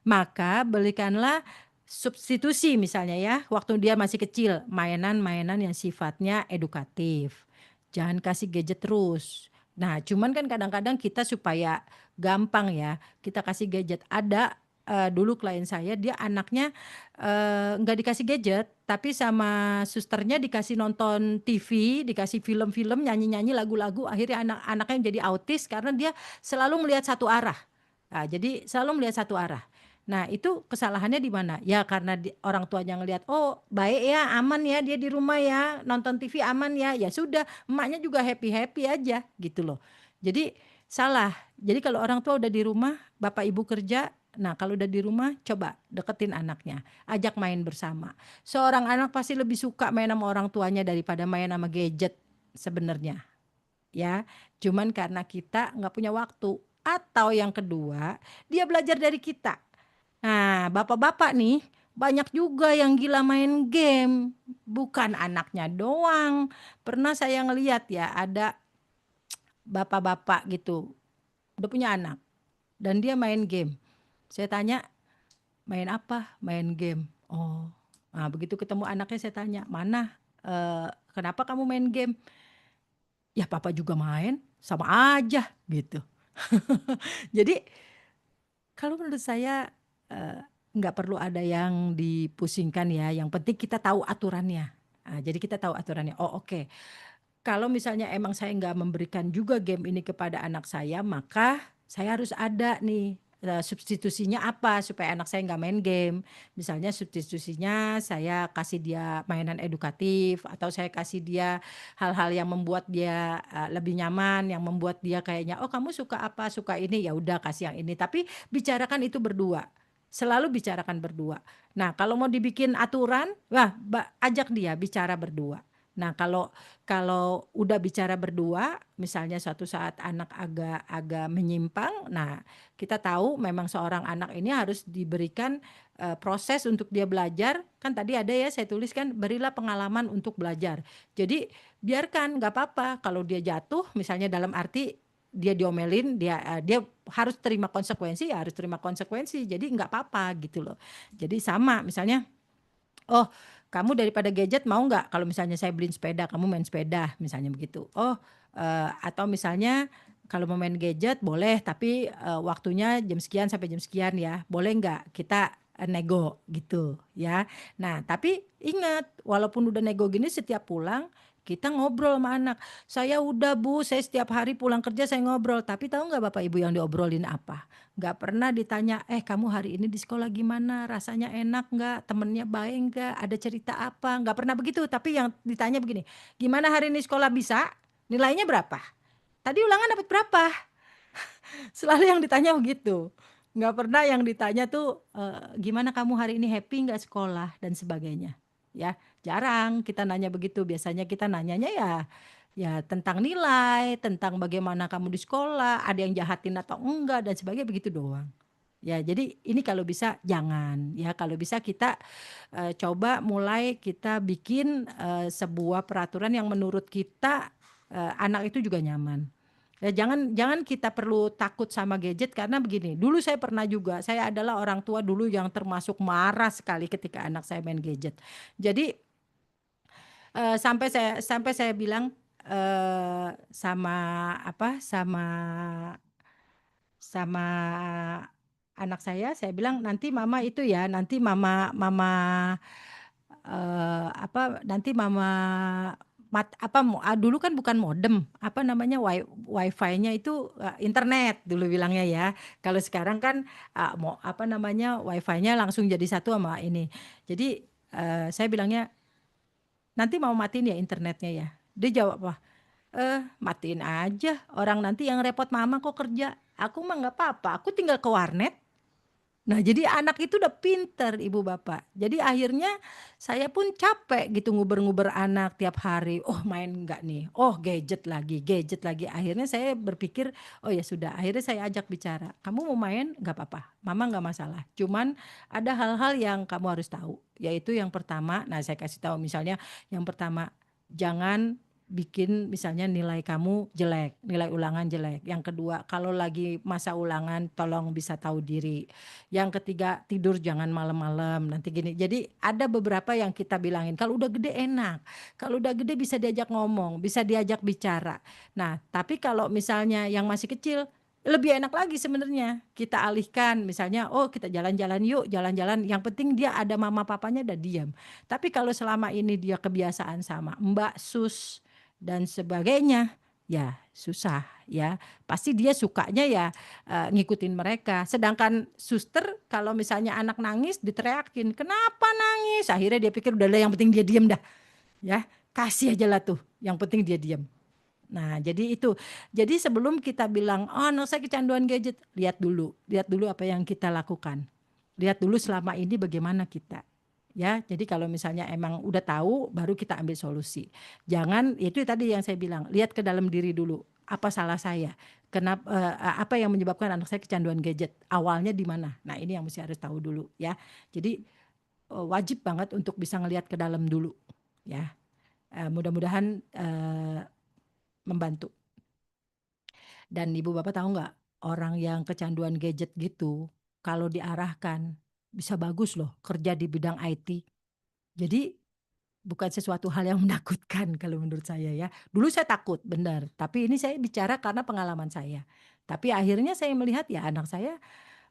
Maka belikanlah substitusi misalnya ya, waktu dia masih kecil, mainan-mainan yang sifatnya edukatif. Jangan kasih gadget terus. Nah, cuman kan kadang-kadang kita supaya gampang ya, kita kasih gadget. Ada dulu klien saya, dia anaknya nggak dikasih gadget, tapi sama susternya dikasih nonton TV, dikasih film-film, nyanyi-nyanyi lagu-lagu. Akhirnya anak-anaknya jadi autis karena dia selalu melihat satu arah. Nah, jadi selalu melihat satu arah. Nah, itu kesalahannya di mana? Ya karena orang tuanya ngelihat, oh baik ya, aman ya dia di rumah ya, nonton TV aman ya, ya sudah, emaknya juga happy-happy aja gitu loh. Jadi salah. Jadi kalau orang tua udah di rumah, bapak ibu kerja, nah kalau udah di rumah coba deketin anaknya, ajak main bersama. Seorang anak pasti lebih suka main sama orang tuanya daripada main sama gadget sebenarnya. Ya, cuman karena kita nggak punya waktu. Atau yang kedua, dia belajar dari kita. Nah, bapak-bapak nih banyak juga yang gila main game, bukan anaknya doang. Pernah saya ngeliat ya ada bapak-bapak gitu, udah punya anak dan dia main game. Saya tanya, main apa? Main game. Oh, nah begitu ketemu anaknya saya tanya, mana? Kenapa kamu main game? Ya papa juga main, sama aja gitu. Jadi kalau menurut saya eh, nggak perlu ada yang dipusingkan ya. Yang penting kita tahu aturannya. Nah, jadi kita tahu aturannya. Oh oke. Kalau misalnya emang saya nggak memberikan juga game ini kepada anak saya, maka saya harus ada nih substitusinya apa supaya anak saya nggak main game. Misalnya substitusinya saya kasih dia mainan edukatif atau saya kasih dia hal-hal yang membuat dia lebih nyaman, yang membuat dia kayaknya oh kamu suka apa, suka ini ya udah kasih yang ini. Tapi bicarakan itu berdua. Selalu bicarakan berdua. Nah, kalau mau dibikin aturan, wah ajak dia bicara berdua. Nah, kalau udah bicara berdua, misalnya suatu saat anak agak menyimpang, nah kita tahu memang seorang anak ini harus diberikan proses untuk dia belajar. Kan tadi ada ya saya tuliskan berilah pengalaman untuk belajar. Jadi biarkan nggak apa-apa kalau dia jatuh, misalnya dalam arti dia diomelin, dia harus terima konsekuensi, ya harus terima konsekuensi. Jadi nggak apa-apa gitu loh. Jadi sama misalnya. Oh, kamu daripada gadget mau nggak kalau misalnya saya beliin sepeda, kamu main sepeda, misalnya begitu. Oh, atau misalnya kalau mau main gadget boleh, tapi waktunya jam sekian sampai jam sekian ya. Boleh nggak kita nego gitu ya. Nah, tapi ingat walaupun udah nego gini setiap pulang kita ngobrol sama anak. Saya udah Bu, saya setiap hari pulang kerja saya ngobrol. Tapi tahu nggak Bapak Ibu yang diobrolin apa? Nggak pernah ditanya, kamu hari ini di sekolah gimana? Rasanya enak nggak? Temennya baik nggak? Ada cerita apa? Nggak pernah begitu. Tapi yang ditanya begini, gimana hari ini sekolah bisa? Nilainya berapa? Tadi ulangan dapat berapa? Selalu yang ditanya begitu. Nggak pernah yang ditanya tuh, gimana kamu hari ini happy nggak sekolah dan sebagainya. Ya, jarang kita nanya begitu. Biasanya kita nanyanya ya tentang nilai, tentang bagaimana kamu di sekolah, ada yang jahatin atau enggak dan sebagainya begitu doang. Ya, jadi ini kalau bisa jangan ya, kalau bisa kita coba mulai kita bikin sebuah peraturan yang menurut kita anak itu juga nyaman. Ya, jangan kita perlu takut sama gadget karena begini. Dulu saya pernah juga, saya adalah orang tua dulu yang termasuk marah sekali ketika anak saya main gadget. Jadi sampai saya bilang sama apa sama anak saya bilang nanti mama itu ya, nanti mama mama nanti mama dulu kan bukan modem, apa namanya wifi-nya itu internet dulu bilangnya ya. Kalau sekarang kan mau apa namanya wifi-nya langsung jadi satu sama ini. Jadi saya bilangnya nanti mau matiin ya internetnya ya. Dia jawab apa? Matiin aja. Orang nanti yang repot mama kok kerja. Aku mah nggak apa-apa. Aku tinggal ke warnet. Nah, jadi anak itu udah pinter ibu bapak. Jadi akhirnya saya pun capek gitu nguber-nguber anak tiap hari. Oh main enggak nih? Oh gadget lagi, gadget lagi. Akhirnya saya berpikir, oh ya sudah. Akhirnya saya ajak bicara. Kamu mau main? Nggak apa-apa. Mama nggak masalah. Cuman ada hal-hal yang kamu harus tahu. Yaitu yang pertama, nah saya kasih tahu misalnya yang pertama, jangan bikin misalnya nilai kamu jelek, nilai ulangan jelek. Yang kedua, kalau lagi masa ulangan tolong bisa tahu diri. Yang ketiga, tidur jangan malam-malam. Nanti gini. Jadi ada beberapa yang kita bilangin. Kalau udah gede enak. Kalau udah gede bisa diajak ngomong, bisa diajak bicara. Nah, tapi kalau misalnya yang masih kecil, lebih enak lagi sebenarnya. Kita alihkan misalnya, oh kita jalan-jalan yuk, jalan-jalan. Yang penting dia ada mama papanya udah diam. Tapi kalau selama ini dia kebiasaan sama Mbak Sus dan sebagainya, ya susah ya. Pasti dia sukanya ya ngikutin mereka. Sedangkan suster kalau misalnya anak nangis diteriakin, kenapa nangis? Akhirnya dia pikir udah lah yang penting dia diem dah. Ya, kasih aja lah tuh. Yang penting dia diem. Nah, jadi itu. Jadi sebelum kita bilang, oh anak saya kecanduan gadget, lihat dulu apa yang kita lakukan. Lihat dulu selama ini bagaimana kita. Ya, jadi kalau misalnya emang udah tahu, baru kita ambil solusi. Jangan, itu tadi yang saya bilang, lihat ke dalam diri dulu. Apa salah saya? Kenapa? Apa yang menyebabkan anak saya kecanduan gadget? Awalnya di mana? Nah, ini yang mesti harus tahu dulu, ya. Jadi wajib banget untuk bisa ngelihat ke dalam dulu, ya. Mudah-mudahan membantu. Dan ibu bapak tahu nggak, orang yang kecanduan gadget gitu, kalau diarahkan bisa bagus loh kerja di bidang IT. Jadi bukan sesuatu hal yang menakutkan kalau menurut saya ya. Dulu saya takut, benar. Tapi ini saya bicara karena pengalaman saya. Tapi akhirnya saya melihat ya anak saya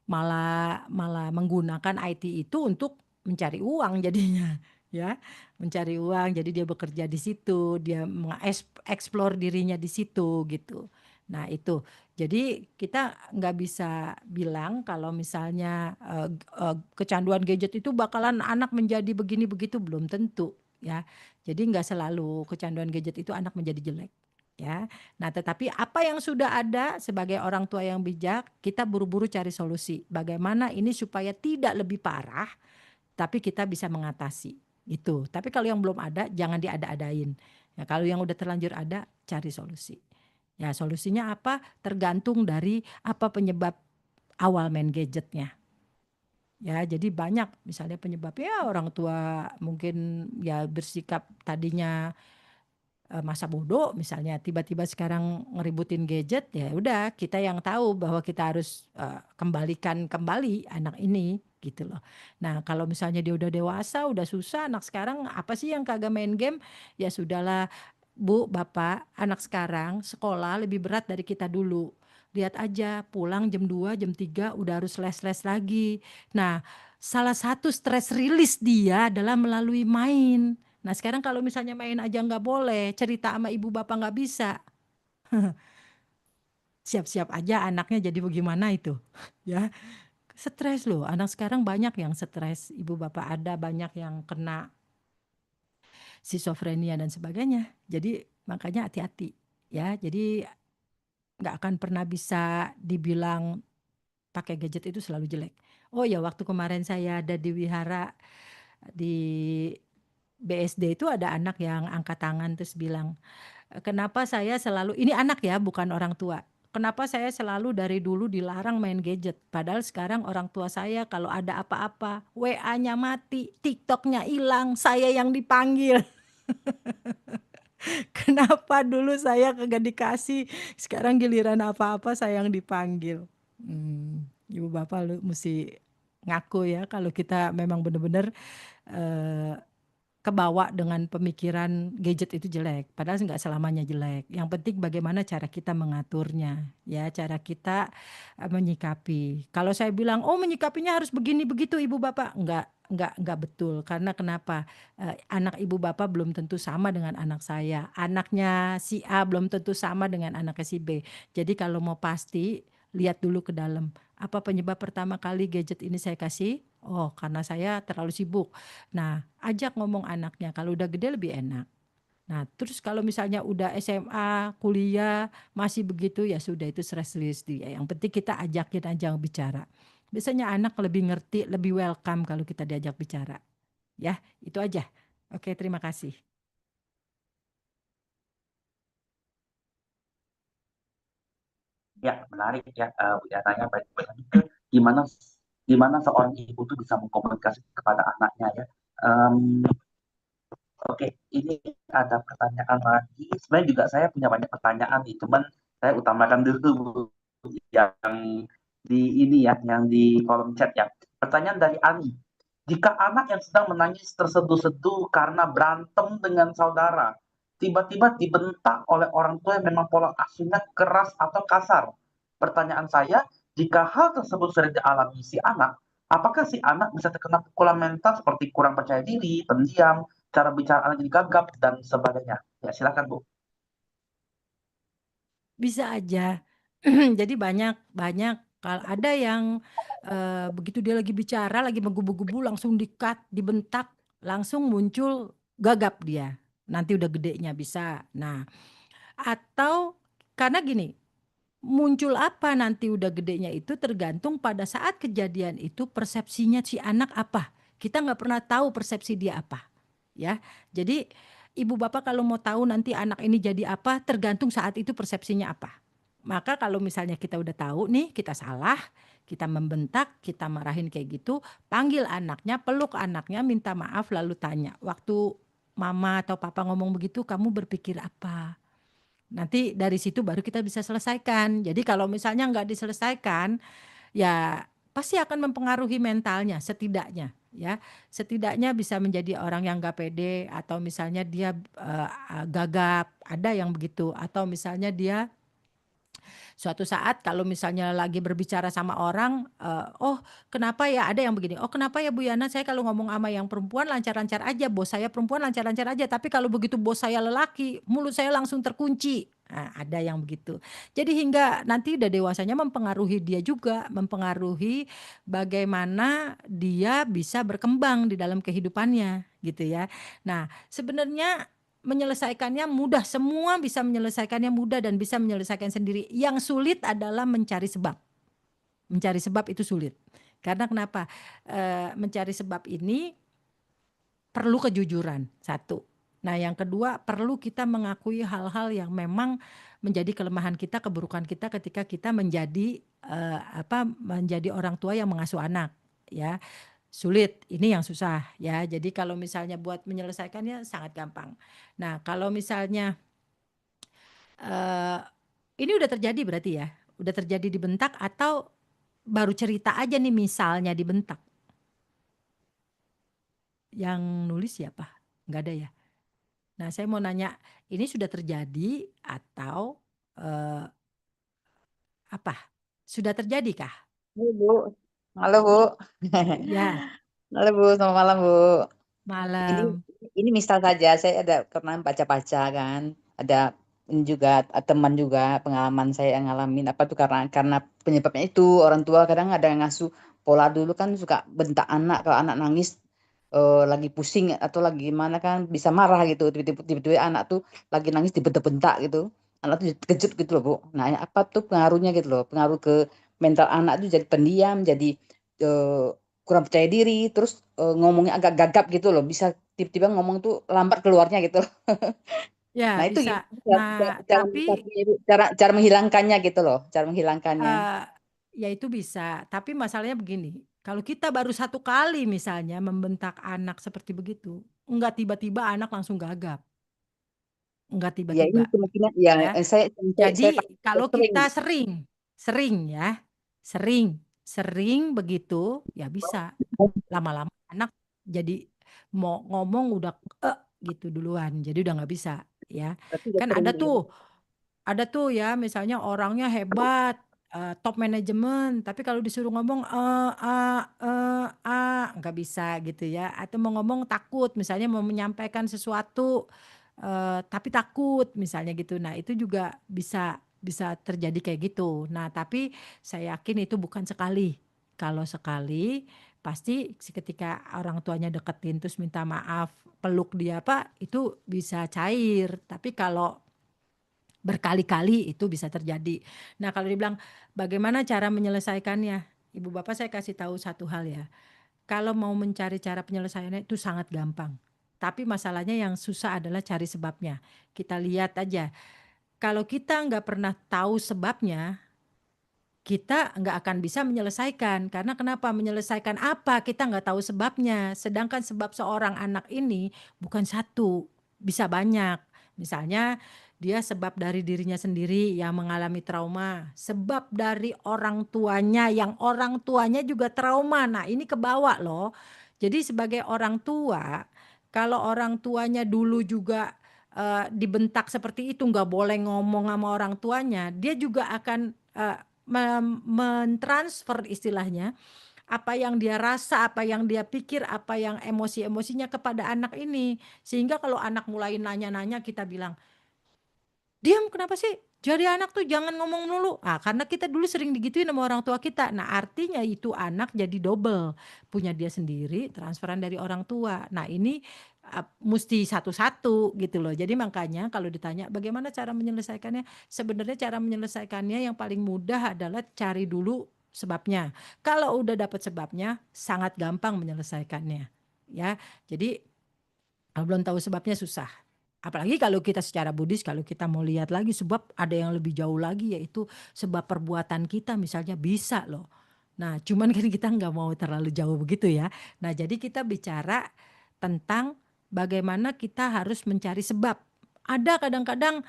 malah malah menggunakan IT itu untuk mencari uang jadinya ya, mencari uang. Jadi dia bekerja di situ, dia mengeksplor dirinya di situ gitu. Nah itu, jadi kita nggak bisa bilang kalau misalnya kecanduan gadget itu bakalan anak menjadi begini begitu, belum tentu ya. Jadi nggak selalu kecanduan gadget itu anak menjadi jelek ya. Nah, tetapi apa yang sudah ada sebagai orang tua yang bijak, kita buru-buru cari solusi. Bagaimana ini supaya tidak lebih parah, tapi kita bisa mengatasi gitu. Tapi kalau yang belum ada, jangan diada-adain. Ya, kalau yang udah terlanjur ada, cari solusi. Ya, solusinya apa? Tergantung dari apa penyebab awal main gadgetnya. Ya, jadi banyak misalnya penyebabnya orang tua mungkin ya bersikap tadinya masa bodoh misalnya tiba-tiba sekarang ngeributin gadget, ya udah kita yang tahu bahwa kita harus kembalikan kembali anak ini gitu loh. Nah kalau misalnya dia udah dewasa udah susah, anak sekarang apa sih yang kagak main game, ya sudahlah Bu Bapak, anak sekarang sekolah lebih berat dari kita dulu. Lihat aja, pulang jam 2, jam 3 udah harus les-les lagi. Nah, salah satu stress release dia adalah melalui main. Nah, sekarang kalau misalnya main aja nggak boleh, cerita sama ibu bapak nggak bisa. Siap-siap aja anaknya jadi bagaimana itu. Ya, stres loh. Anak sekarang banyak yang stres. Ibu bapak ada banyak yang kena schizophrenia dan sebagainya. Jadi makanya hati-hati ya. Jadi nggak akan pernah bisa dibilang pakai gadget itu selalu jelek. Oh ya, waktu kemarin saya ada di wihara di BSD itu ada anak yang angkat tangan terus bilang, kenapa saya selalu, ini anak ya bukan orang tua. Kenapa saya selalu dari dulu dilarang main gadget? Padahal sekarang orang tua saya kalau ada apa-apa, WA-nya mati, TikTok-nya hilang, saya yang dipanggil. Kenapa dulu saya kagak dikasih, sekarang giliran apa-apa saya yang dipanggil. Ibu bapak lu mesti ngaku ya kalau kita memang benar-benar eh, kebawa dengan pemikiran gadget itu jelek. Padahal nggak selamanya jelek. Yang penting bagaimana cara kita mengaturnya, ya, cara kita menyikapi. Kalau saya bilang, oh menyikapinya harus begini begitu, ibu bapak, nggak betul. Karena kenapa? Anak ibu bapak belum tentu sama dengan anak saya. Anaknya si A belum tentu sama dengan anaknya si B. Jadi kalau mau pasti, lihat dulu ke dalam. Apa penyebab pertama kali gadget ini saya kasih? Oh, karena saya terlalu sibuk. Nah, ajak ngomong anaknya, kalau udah gede lebih enak. Nah, terus kalau misalnya udah SMA, kuliah, masih begitu, ya sudah itu stress release dia. Yang penting kita ajakin aja bicara. Biasanya anak lebih ngerti, lebih welcome kalau kita diajak bicara. Ya, itu aja. Oke, terima kasih. Ya, menarik ya, Bu Yananya. Baik, berlanjut gimana gimana seorang ibu tuh bisa mengkomunikasi kepada anaknya ya. Em, Oke, ini ada pertanyaan lagi. Sebenarnya juga saya punya banyak pertanyaan nih, cuman saya utamakan dulu yang di ini ya, yang di kolom chat ya. Pertanyaan dari Ani. Jika anak yang sedang menangis terseduh-seduh karena berantem dengan saudara, tiba-tiba dibentak oleh orang tua yang memang pola asuhnya keras atau kasar. Pertanyaan saya, jika hal tersebut sudah dialami si anak, apakah si anak bisa terkena pukulan mental seperti kurang percaya diri, pendiam, cara bicara anak jadi gagap, dan sebagainya? Ya, silakan Bu. Bisa aja. Jadi banyak banyak kalau ada yang begitu dia lagi bicara, lagi menggebu-gebu langsung di-cut, dibentak, langsung muncul gagap dia. Nanti udah gedenya bisa. Nah, atau karena gini, muncul apa nanti udah gedenya itu tergantung pada saat kejadian itu persepsinya si anak apa. Kita nggak pernah tahu persepsi dia apa. Ya, jadi ibu bapak kalau mau tahu nanti anak ini jadi apa, tergantung saat itu persepsinya apa. Maka kalau misalnya kita udah tahu nih kita salah, kita membentak, kita marahin kayak gitu, panggil anaknya, peluk anaknya, minta maaf lalu tanya, waktu mama atau papa ngomong begitu kamu berpikir apa? Nanti dari situ baru kita bisa selesaikan. Jadi kalau misalnya nggak diselesaikan, ya pasti akan mempengaruhi mentalnya setidaknya, ya. Setidaknya bisa menjadi orang yang nggak pede atau misalnya dia gagap, ada yang begitu, atau misalnya dia suatu saat kalau misalnya lagi berbicara sama orang, "Oh kenapa ya?" Ada yang begini, "Oh kenapa ya Bu Yana, saya kalau ngomong sama yang perempuan lancar-lancar aja, bos saya perempuan lancar-lancar aja, tapi kalau begitu bos saya lelaki, mulut saya langsung terkunci." Nah, ada yang begitu. Jadi hingga nanti udah dewasanya mempengaruhi dia juga, mempengaruhi bagaimana dia bisa berkembang di dalam kehidupannya, gitu ya. Nah, sebenarnya menyelesaikannya mudah, semua bisa menyelesaikannya mudah dan bisa menyelesaikan sendiri. Yang sulit adalah mencari sebab. Mencari sebab itu sulit. Karena kenapa? Mencari sebab ini perlu kejujuran, satu. Nah, yang kedua perlu kita mengakui hal-hal yang memang menjadi kelemahan kita, keburukan kita ketika kita menjadi menjadi orang tua yang mengasuh anak, ya. Sulit, ini yang susah ya. Jadi kalau misalnya buat menyelesaikannya sangat gampang. Nah, kalau misalnya ini udah terjadi berarti ya? Udah terjadi dibentak atau baru cerita aja nih misalnya dibentak? Yang nulis siapa? Nggak ada ya? Nah, saya mau nanya, ini sudah terjadi atau Apa? Sudah terjadi kah? Halo Bu. Halo Bu. Ya, Halo Bu, selamat malam Bu. Ini malam. ini misal saja saya ada pernah baca-baca kan, ada ini juga teman juga pengalaman saya yang ngalamin apa tuh karena penyebabnya itu orang tua kadang ada yang ngasuh pola dulu kan suka bentak anak kalau anak nangis lagi pusing atau lagi gimana kan bisa marah gitu tiba-tiba anak tuh lagi nangis dibentak-bentak gitu anak tuh jadi kejut gitu loh Bu. Nah apa tuh pengaruhnya gitu loh pengaruh ke mental anak tuh jadi pendiam jadi eh, kurang percaya diri terus ngomongnya agak gagap gitu loh bisa tiba-tiba ngomong tuh lambat keluarnya gitu. Ya, Nah itu bisa. gimana Nah, cara tapi menyikapinya, Ibu? Cara menghilangkannya gitu loh cara menghilangkannya. eh, ya itu bisa. Tapi masalahnya begini, kalau kita baru satu kali misalnya membentak anak seperti begitu, enggak tiba-tiba anak langsung gagap, enggak Ya ini tiba-tiba, kemungkinan ya ya. saya Jadi pasti kalau sering. kita sering ya, sering begitu, ya bisa. Lama-lama anak jadi mau ngomong udah gitu duluan, jadi udah nggak bisa, ya. Berarti udah Kan sering ya. ada tuh ya, misalnya orangnya hebat, top manajemen, tapi kalau disuruh ngomong nggak bisa gitu ya. Atau mau ngomong takut, misalnya mau menyampaikan sesuatu, tapi takut, misalnya gitu. Nah itu juga bisa bisa terjadi kayak gitu. Nah tapi saya yakin itu bukan sekali. Kalau sekali, pasti ketika orang tuanya deketin terus minta maaf, peluk dia apa, itu bisa cair. Tapi kalau berkali-kali itu bisa terjadi. Nah, kalau dibilang bagaimana cara menyelesaikannya? Ibu Bapak saya kasih tahu satu hal ya. Kalau mau mencari cara penyelesaiannya itu sangat gampang. Tapi masalahnya yang susah adalah cari sebabnya. Kita lihat aja. Kalau kita nggak pernah tahu sebabnya, kita nggak akan bisa menyelesaikan. Karena kenapa? Menyelesaikan apa? Kita nggak tahu sebabnya. Sedangkan sebab seorang anak ini bukan satu, bisa banyak. Misalnya dia sebab dari dirinya sendiri yang mengalami trauma, sebab dari orang tuanya yang orang tuanya juga trauma. Nah, ini kebawa loh. Jadi sebagai orang tua, kalau orang tuanya dulu juga dibentak seperti itu, nggak boleh ngomong sama orang tuanya, dia juga akan mentransfer istilahnya apa yang dia rasa, apa yang dia pikir, apa yang emosi-emosinya kepada anak ini. Sehingga kalau anak mulai nanya-nanya kita bilang, "Diam kenapa sih? Jadi anak tuh jangan ngomong dulu." Ah, karena kita dulu sering digituin sama orang tua kita. Nah, artinya itu anak jadi double. Punya dia sendiri, transferan dari orang tua. Nah, ini mesti satu-satu gitu loh. Jadi makanya kalau ditanya bagaimana cara menyelesaikannya? Sebenarnya cara menyelesaikannya yang paling mudah adalah cari dulu sebabnya. Kalau udah dapat sebabnya, sangat gampang menyelesaikannya. Ya. Jadi kalau belum tahu sebabnya susah. Apalagi kalau kita secara Buddhis, kalau kita mau lihat lagi sebab ada yang lebih jauh lagi yaitu sebab perbuatan kita misalnya bisa loh. Nah, cuman kan kita nggak mau terlalu jauh begitu ya. Nah, jadi kita bicara tentang bagaimana kita harus mencari sebab. Ada kadang-kadang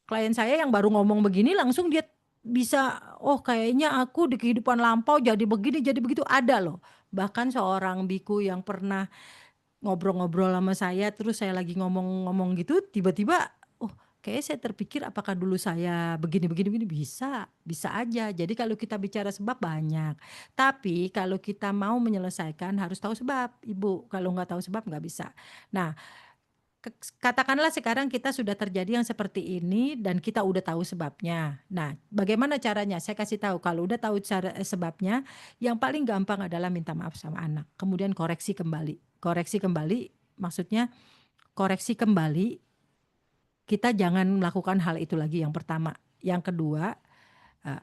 klien saya yang baru ngomong begini langsung dia bisa, oh kayaknya aku di kehidupan lampau jadi begini, jadi begitu, ada loh. Bahkan seorang biku yang pernah ngobrol-ngobrol sama saya terus saya lagi ngomong-ngomong gitu tiba-tiba kayaknya saya terpikir apakah dulu saya begini bisa aja. Jadi kalau kita bicara sebab banyak, tapi kalau kita mau menyelesaikan harus tahu sebab, Ibu. Kalau nggak tahu sebab nggak bisa. Nah, katakanlah sekarang kita sudah terjadi yang seperti ini dan kita udah tahu sebabnya. Nah, bagaimana caranya? Saya kasih tahu, kalau udah tahu sebabnya, yang paling gampang adalah minta maaf sama anak. Kemudian koreksi kembali. Koreksi kembali maksudnya koreksi kembali, kita jangan melakukan hal itu lagi yang pertama. Yang kedua,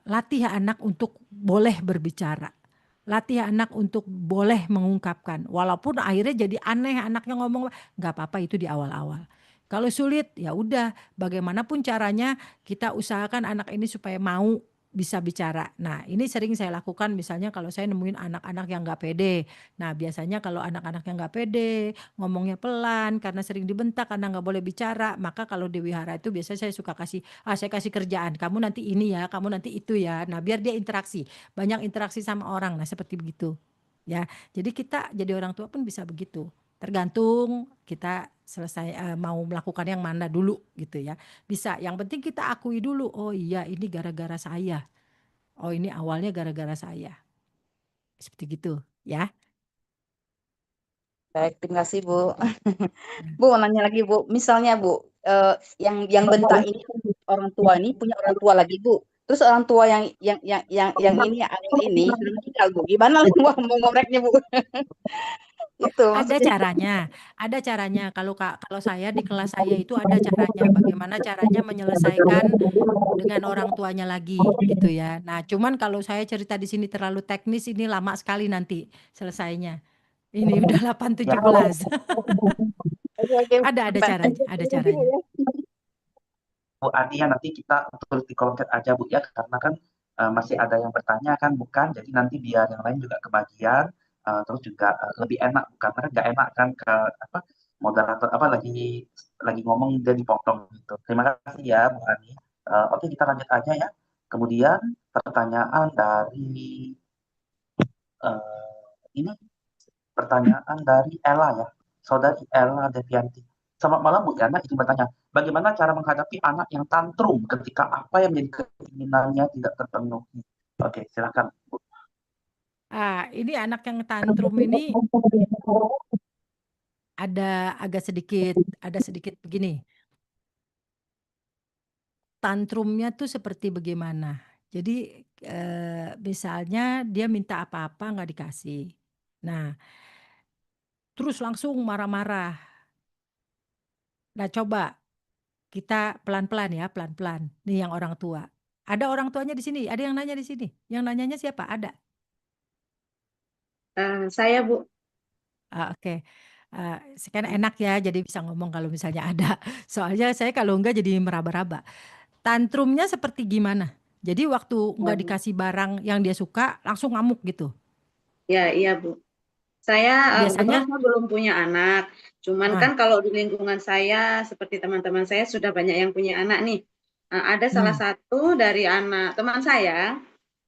latih anak untuk boleh berbicara. Latih anak untuk boleh mengungkapkan. Walaupun akhirnya jadi aneh anaknya ngomong, nggak apa-apa itu di awal-awal. Kalau sulit ya udah, bagaimanapun caranya kita usahakan anak ini supaya mau bisa bicara. Nah, ini sering saya lakukan misalnya kalau saya nemuin anak-anak yang nggak pede. Nah, biasanya kalau anak-anak yang nggak pede, ngomongnya pelan karena sering dibentak karena nggak boleh bicara, maka kalau di wihara itu biasanya saya suka saya kasih kerjaan, kamu nanti ini ya, kamu nanti itu ya. Nah, biar dia interaksi, banyak interaksi sama orang. Nah, seperti begitu. Ya. Jadi kita jadi orang tua pun bisa begitu. Tergantung kita selesai mau melakukan yang mana dulu gitu ya. Bisa, yang penting kita akui dulu, oh iya ini gara-gara saya. Oh ini awalnya gara-gara saya. Seperti gitu ya. Baik, terima kasih Bu. Ya. Bu, mau nanya lagi Bu. Misalnya Bu, yang bentak ini orang tua ini punya orang tua lagi Bu. Terus orang tua yang ini yang anil ini sudah meninggal Bu. Gimana lu mau ngomreknya Bu? Itu Ada maksudnya. caranya. Kalau saya di kelas saya itu ada caranya. Bagaimana caranya menyelesaikan dengan orang tuanya lagi gitu ya. Nah, cuman kalau saya cerita di sini terlalu teknis ini lama sekali nanti selesainya. Ini udah Ya, 8:17. Oke, oke. Ada Baik, caranya, ada terima kasih Bu caranya. ya. Bu Ania, nanti kita tulis di kolom chat aja Bu ya, karena kan masih ada yang bertanya kan, bukan? Jadi nanti biar yang lain juga kebagian, terus juga lebih enak, bukan? Karena nggak enak kan ke apa moderator apa lagi ngomong dia dipotong gitu. Terima kasih ya Bu Ani. Oke, kita lanjut aja ya. Kemudian pertanyaan dari ini pertanyaan dari Ella ya, saudari Ella Devianti. Selamat malam Bu Yana, izin bertanya, bagaimana cara menghadapi anak yang tantrum ketika apa yang menjadi keinginannya tidak terpenuhi? Oke, silakan Bu. Ini anak yang tantrum ini ada sedikit begini. Tantrumnya tuh seperti bagaimana? Jadi misalnya dia minta apa-apa nggak dikasih. Nah, terus langsung marah-marah. Nah, coba kita pelan-pelan ya, pelan-pelan. Nih yang orang tua. Ada orang tuanya di sini, ada yang nanya di sini. Yang nanyanya siapa? Ada. Saya Bu. Oke. Sekarang enak ya, jadi bisa ngomong kalau misalnya ada. Soalnya saya kalau enggak jadi meraba-raba. Tantrumnya seperti gimana? Jadi waktu nggak dikasih barang yang dia suka, langsung ngamuk gitu. Ya, iya Bu. Saya Biasanya, kebetulan saya belum punya anak. Cuman ah, kan kalau di lingkungan saya seperti teman-teman saya sudah banyak yang punya anak nih. Ada salah satu dari anak teman saya.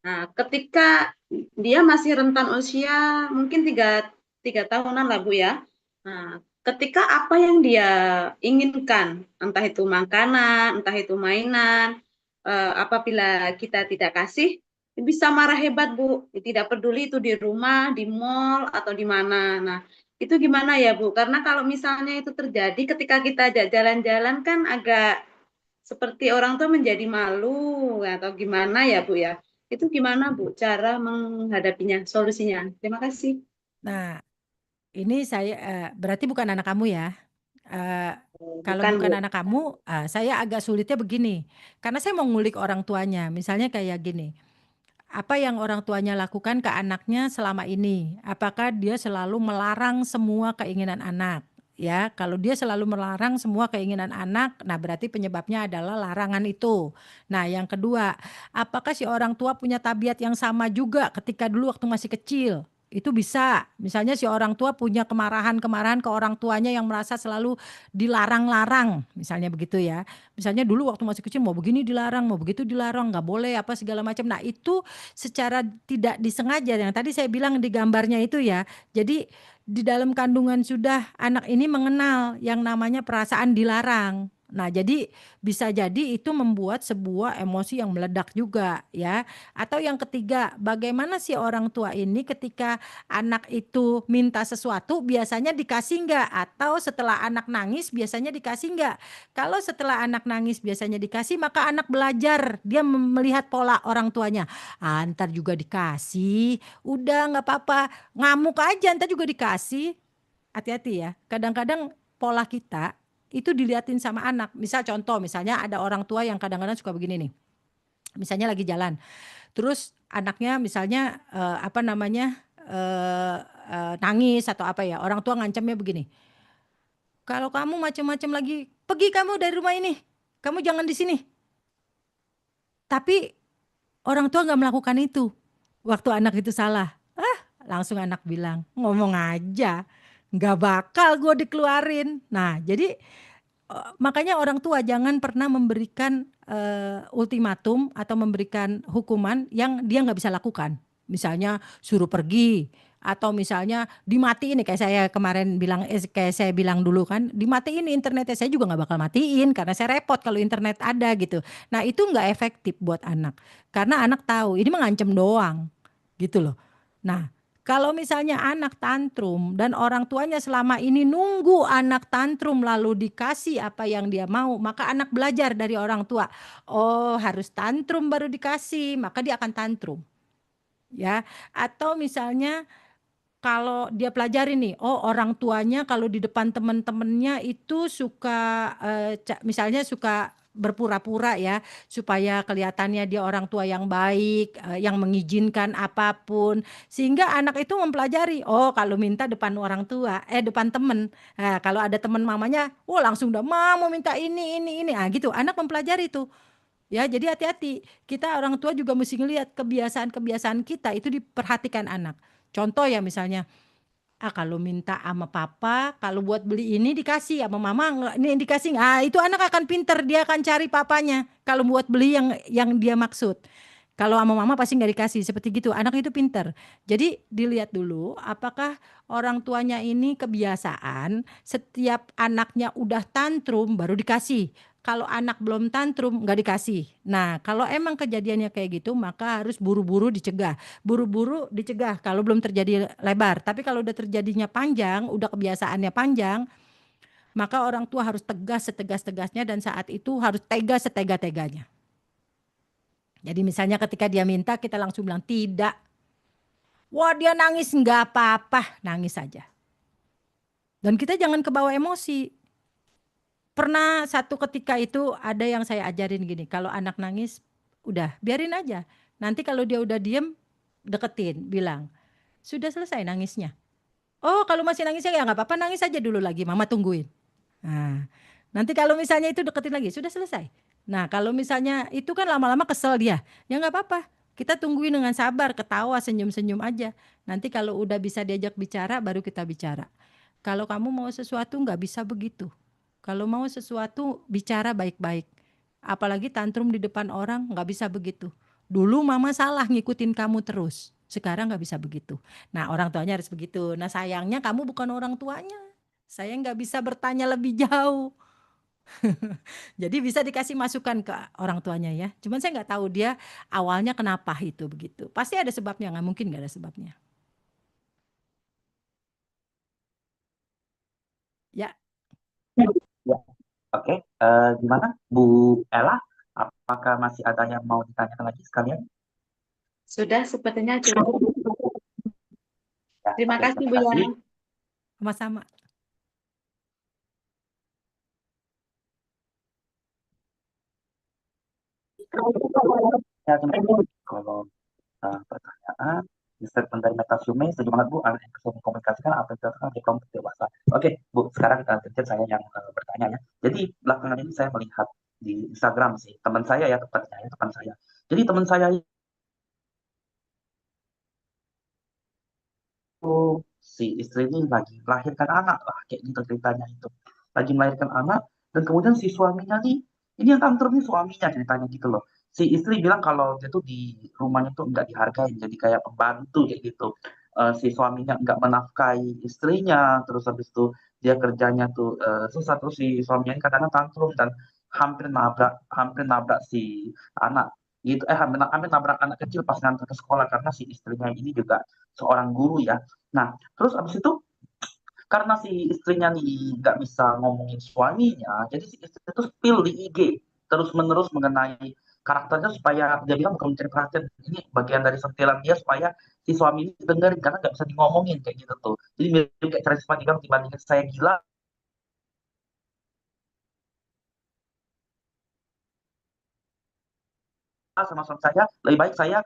Nah, ketika dia masih rentan usia mungkin tiga tahunan lah Bu ya. Nah, ketika apa yang dia inginkan, entah itu makanan, entah itu mainan, apabila kita tidak kasih, bisa marah hebat Bu. Tidak peduli itu di rumah, di mall atau di mana. Nah, itu gimana ya Bu? Karena kalau misalnya itu terjadi ketika kita ajak jalan-jalan kan agak seperti orang tua menjadi malu atau gimana ya Bu ya? Itu gimana Bu cara menghadapinya, solusinya? Terima kasih. nah ini saya berarti bukan anak kamu ya. Eh, Kalau Bukan Bu. bukan anak kamu, saya agak sulitnya begini. Karena saya mau ngulik orang tuanya. Misalnya kayak gini. Apa yang orang tuanya lakukan ke anaknya selama ini? Apakah dia selalu melarang semua keinginan anak? Ya, kalau dia selalu melarang semua keinginan anak, nah berarti penyebabnya adalah larangan itu. Nah, yang kedua, apakah si orang tua punya tabiat yang sama juga ketika dulu waktu masih kecil? Itu bisa. Misalnya si orang tua punya kemarahan-kemarahan ke orang tuanya yang merasa selalu dilarang-larang, misalnya begitu ya. Misalnya dulu waktu masih kecil mau begini dilarang, mau begitu dilarang, nggak boleh apa segala macam. Nah, itu secara tidak disengaja yang tadi saya bilang di gambarnya itu ya. Jadi di dalam kandungan sudah anak ini mengenal yang namanya perasaan dilarang. Nah, jadi bisa jadi itu membuat sebuah emosi yang meledak juga ya. Atau yang ketiga, bagaimana sih orang tua ini ketika anak itu minta sesuatu biasanya dikasih nggak? Atau setelah anak nangis biasanya dikasih nggak? Kalau setelah anak nangis biasanya dikasih, maka anak belajar dia melihat pola orang tuanya. Ntar juga dikasih, udah nggak apa-apa, ngamuk aja ntar juga dikasih. Hati-hati ya. Kadang-kadang pola kita itu diliatin sama anak. Misal contoh, misalnya ada orang tua yang kadang-kadang suka begini nih. Misalnya lagi jalan, terus anaknya misalnya apa namanya nangis atau apa ya, orang tua ngancamnya begini. Kalau kamu macam-macam lagi, pergi kamu dari rumah ini. Kamu jangan di sini. Tapi orang tua nggak melakukan itu. Waktu anak itu salah, langsung anak bilang, ngomong aja, nggak bakal gue dikeluarin. Nah, jadi makanya orang tua jangan pernah memberikan ultimatum atau memberikan hukuman yang dia nggak bisa lakukan. Misalnya suruh pergi Atau misalnya dimatiin nih, kayak saya kemarin bilang, kayak saya bilang dulu kan, dimatiin nih internetnya. Saya juga nggak bakal matiin karena saya repot kalau internet ada gitu. Nah itu nggak efektif buat anak, karena anak tahu ini mengancam doang gitu loh. Nah kalau misalnya anak tantrum dan orang tuanya selama ini nunggu anak tantrum lalu dikasih apa yang dia mau, maka anak belajar dari orang tua. Oh, harus tantrum baru dikasih, maka dia akan tantrum. Ya, atau misalnya kalau dia pelajari nih, oh orang tuanya kalau di depan teman-temannya itu suka misalnya suka berpura-pura ya, supaya kelihatannya dia orang tua yang baik, yang mengizinkan apapun, sehingga anak itu mempelajari, oh kalau minta depan orang tua, depan temen, nah, kalau ada teman mamanya, oh langsung udah mau minta ini, ah gitu, anak mempelajari tuh. Ya, jadi hati-hati. Kita orang tua juga mesti ngelihat kebiasaan-kebiasaan kita itu diperhatikan anak. Contoh ya misalnya, kalau minta sama papa, kalau buat beli ini dikasih sama mama, ini dikasih. Itu anak akan pinter, dia akan cari papanya. Kalau buat beli yang dia maksud. Kalau sama mama pasti nggak dikasih, seperti gitu. Anak itu pinter. Jadi dilihat dulu apakah orang tuanya ini kebiasaan setiap anaknya udah tantrum baru dikasih. Kalau anak belum tantrum nggak dikasih. Nah, kalau emang kejadiannya kayak gitu, maka harus buru-buru dicegah. Buru-buru dicegah kalau belum terjadi lebar. Tapi kalau udah terjadinya panjang, udah kebiasaannya panjang, maka orang tua harus tegas setegas-tegasnya dan saat itu harus tegas setega-teganya. Jadi misalnya ketika dia minta, kita langsung bilang tidak. Wah dia nangis, nggak apa-apa, nangis saja. Dan kita jangan kebawa emosi. Pernah satu ketika itu ada yang saya ajarin gini, kalau anak nangis, udah biarin aja. Nanti kalau dia udah diem, deketin, bilang, sudah selesai nangisnya. Oh kalau masih nangisnya ya nggak apa-apa, nangis aja dulu lagi, mama tungguin. Nah, nanti kalau misalnya itu deketin lagi, sudah selesai. Nah kalau misalnya itu kan lama-lama kesel dia, ya nggak apa-apa. Kita tungguin dengan sabar, ketawa, senyum-senyum aja. Nanti kalau udah bisa diajak bicara, baru kita bicara. Kalau kamu mau sesuatu nggak bisa begitu. Kalau mau sesuatu bicara baik-baik. Apalagi tantrum di depan orang nggak bisa begitu. Dulu mama salah ngikutin kamu terus. Sekarang nggak bisa begitu. Nah orang tuanya harus begitu. Nah sayangnya kamu bukan orang tuanya. Saya nggak bisa bertanya lebih jauh. Jadi bisa dikasih masukan ke orang tuanya ya. Cuman saya nggak tahu dia awalnya kenapa itu begitu. Pasti ada sebabnya, nggak mungkin nggak ada sebabnya. Ya. Ya. Oke, gimana Bu Ella? Apakah masih ada yang mau ditanyakan lagi sekalian? Sudah sepertinya cukup. Ya, Terima oke, kasih Bu terima ya. kasih. Sama-sama. Ya, terima kasih. Kalau pertanyaan, di statement dari Metasume, setuju banget Bu, anak yang bisa mengkomunikasikan apa yang dikatakan di kelompok dewasa. Oke, Bu, sekarang terjadi saya yang bertanya ya. Jadi belakangan ini saya melihat di Instagram sih, teman saya ya, tepatnya ya, teman saya. Jadi teman saya itu si istri ini lagi melahirkan anak lah, kayak gitu ceritanya itu. Lagi melahirkan anak, dan kemudian si suaminya nih, ini yang tantrum nih suaminya ceritanya gitu loh. Si istri bilang kalau dia tuh di rumahnya tuh nggak dihargai, jadi kayak pembantu kayak gitu. Si suaminya nggak menafkahi istrinya, terus habis itu dia kerjanya tuh susah, terus si suaminya ini kadang-kadang tantrum dan hampir nabrak si anak gitu, hampir nabrak anak kecil pas ngantar ke sekolah karena si istrinya ini juga seorang guru ya. Nah, terus abis itu karena si istrinya nih nggak bisa ngomongin suaminya, jadi si istri itu spill di IG terus-menerus mengenai karakternya supaya dia bilang bukan mencari perhatian, ini bagian dari sentilan dia supaya si suami ini dengerin karena nggak bisa ngomongin kayak gitu tuh. Jadi mirip kayak Charisma bilang dibandingin saya gila sama suami saya, lebih baik saya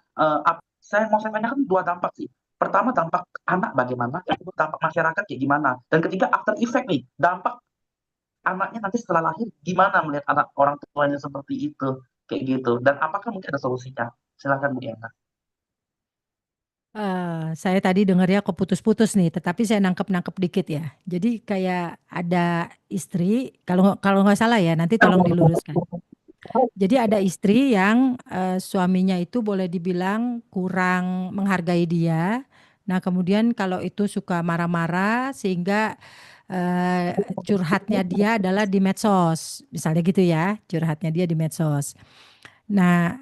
mau saya tanyakan dua dampak sih. Pertama dampak anak bagaimana, yang kedua dampak masyarakat kayak gimana, dan ketiga after effect nih, dampak anaknya nanti setelah lahir gimana melihat anak orang tuanya seperti itu kayak gitu, dan apakah mungkin ada solusinya? Silakan Bu Yana. Saya tadi dengarnya keputus-putus nih, tetapi saya nangkep-nangkep dikit ya. Jadi kayak ada istri, kalau kalau nggak salah ya, nanti tolong diluruskan. Jadi ada istri yang suaminya itu boleh dibilang kurang menghargai dia Nah, kemudian kalau itu suka marah-marah sehingga curhatnya dia adalah di medsos, misalnya gitu ya, curhatnya dia di medsos. Nah,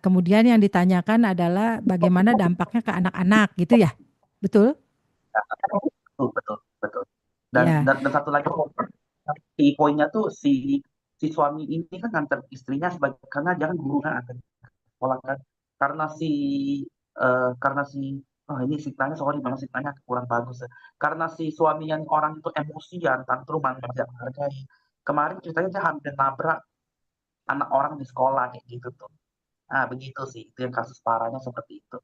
kemudian yang ditanyakan adalah bagaimana dampaknya ke anak-anak gitu ya, betul? Betul, betul, betul. Ya, Dan satu lagi, key poinnya tuh si suami ini kan nganter istrinya sebagai, karena jangan guru kan antar sekolah kan, karena si ini signalnya, sorry memang signalnya kurang bagus ya. Karena si suami yang orang itu emosian, tantruman, tidak menghargai. Kemarin ceritanya dia hampir nabrak anak orang di sekolah kayak gitu tuh. Nah, begitu sih. Itu yang kasus parahnya seperti itu.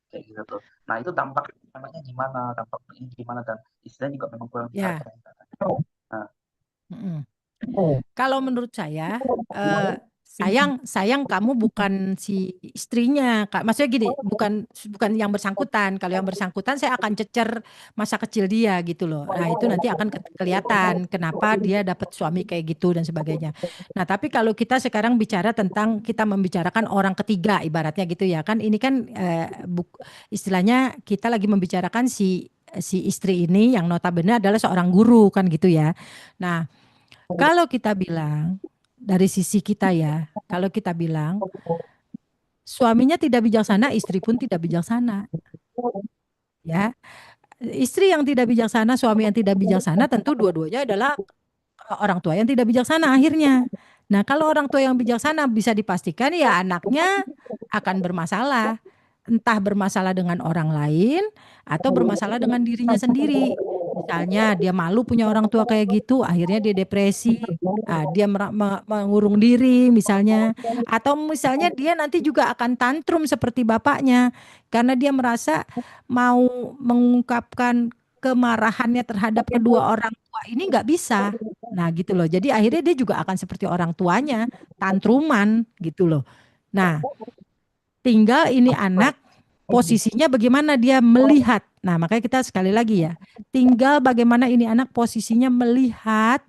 Kayak gitu tuh. Nah, itu dampaknya gimana? Dampaknya ini gimana? Dan istilahnya juga memang kurang ya. dihargai. Nah, Mm-mm. Kalau menurut saya, sayang kamu bukan si istrinya, Kak. Maksudnya gini, bukan yang bersangkutan. Kalau yang bersangkutan saya akan cecer masa kecil dia gitu loh. Nah, itu nanti akan kelihatan kenapa dia dapat suami kayak gitu dan sebagainya. Nah, tapi kalau kita sekarang bicara tentang kita membicarakan orang ketiga ibaratnya gitu ya kan, ini kan istilahnya kita lagi membicarakan si istri ini yang notabene adalah seorang guru kan gitu ya. Nah, kalau kita bilang dari sisi kita ya, kalau kita bilang suaminya tidak bijaksana, istri pun tidak bijaksana, ya. Istri yang tidak bijaksana, suami yang tidak bijaksana, tentu dua-duanya adalah orang tua yang tidak bijaksana akhirnya. Nah, kalau orang tua yang bijaksana bisa dipastikan ya anaknya akan bermasalah. Entah bermasalah dengan orang lain atau bermasalah dengan dirinya sendiri. Misalnya dia malu punya orang tua kayak gitu, akhirnya dia depresi, dia mengurung diri misalnya. Atau misalnya dia nanti juga akan tantrum seperti bapaknya karena dia merasa mau mengungkapkan kemarahannya terhadap kedua orang tua ini nggak bisa. Nah gitu loh. Jadi akhirnya dia juga akan seperti orang tuanya, tantruman gitu loh. Nah, tinggal ini anak posisinya bagaimana dia melihat. Nah, makanya kita sekali lagi ya, tinggal bagaimana ini anak posisinya melihat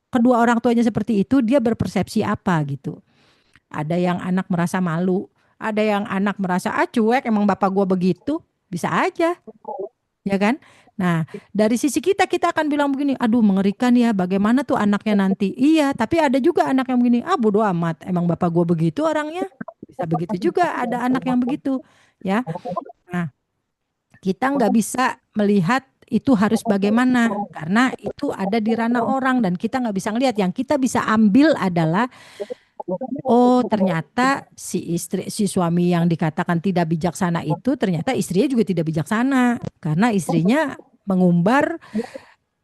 kedua orang tuanya seperti itu, dia berpersepsi apa gitu. Ada yang anak merasa malu, ada yang anak merasa cuek, emang bapak gua begitu, bisa aja, ya kan? Nah, dari sisi kita akan bilang begini, aduh mengerikan ya, bagaimana tuh anaknya nanti. Iya, tapi ada juga anak yang begini, bodo amat, emang bapak gua begitu orangnya. Bisa begitu juga, ada anak yang begitu, ya. Nah, kita nggak bisa melihat itu harus bagaimana, karena itu ada di ranah orang dan kita nggak bisa ngelihat. Yang kita bisa ambil adalah, oh ternyata si suami yang dikatakan tidak bijaksana itu ternyata istrinya juga tidak bijaksana karena istrinya mengumbar,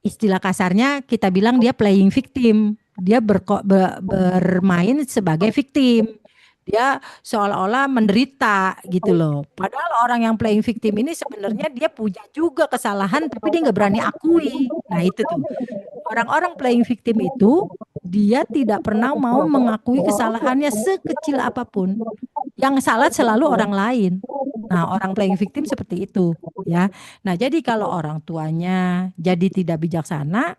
istilah kasarnya kita bilang dia playing victim. Dia bermain sebagai victim. Dia seolah-olah menderita gitu loh. Padahal orang yang playing victim ini sebenarnya dia punya juga kesalahan tapi dia nggak berani akui. Nah itu tuh. Orang-orang playing victim itu dia tidak pernah mau mengakui kesalahannya sekecil apapun. Yang salah selalu orang lain. Nah, orang playing victim seperti itu, ya. Nah, jadi kalau orang tuanya jadi tidak bijaksana,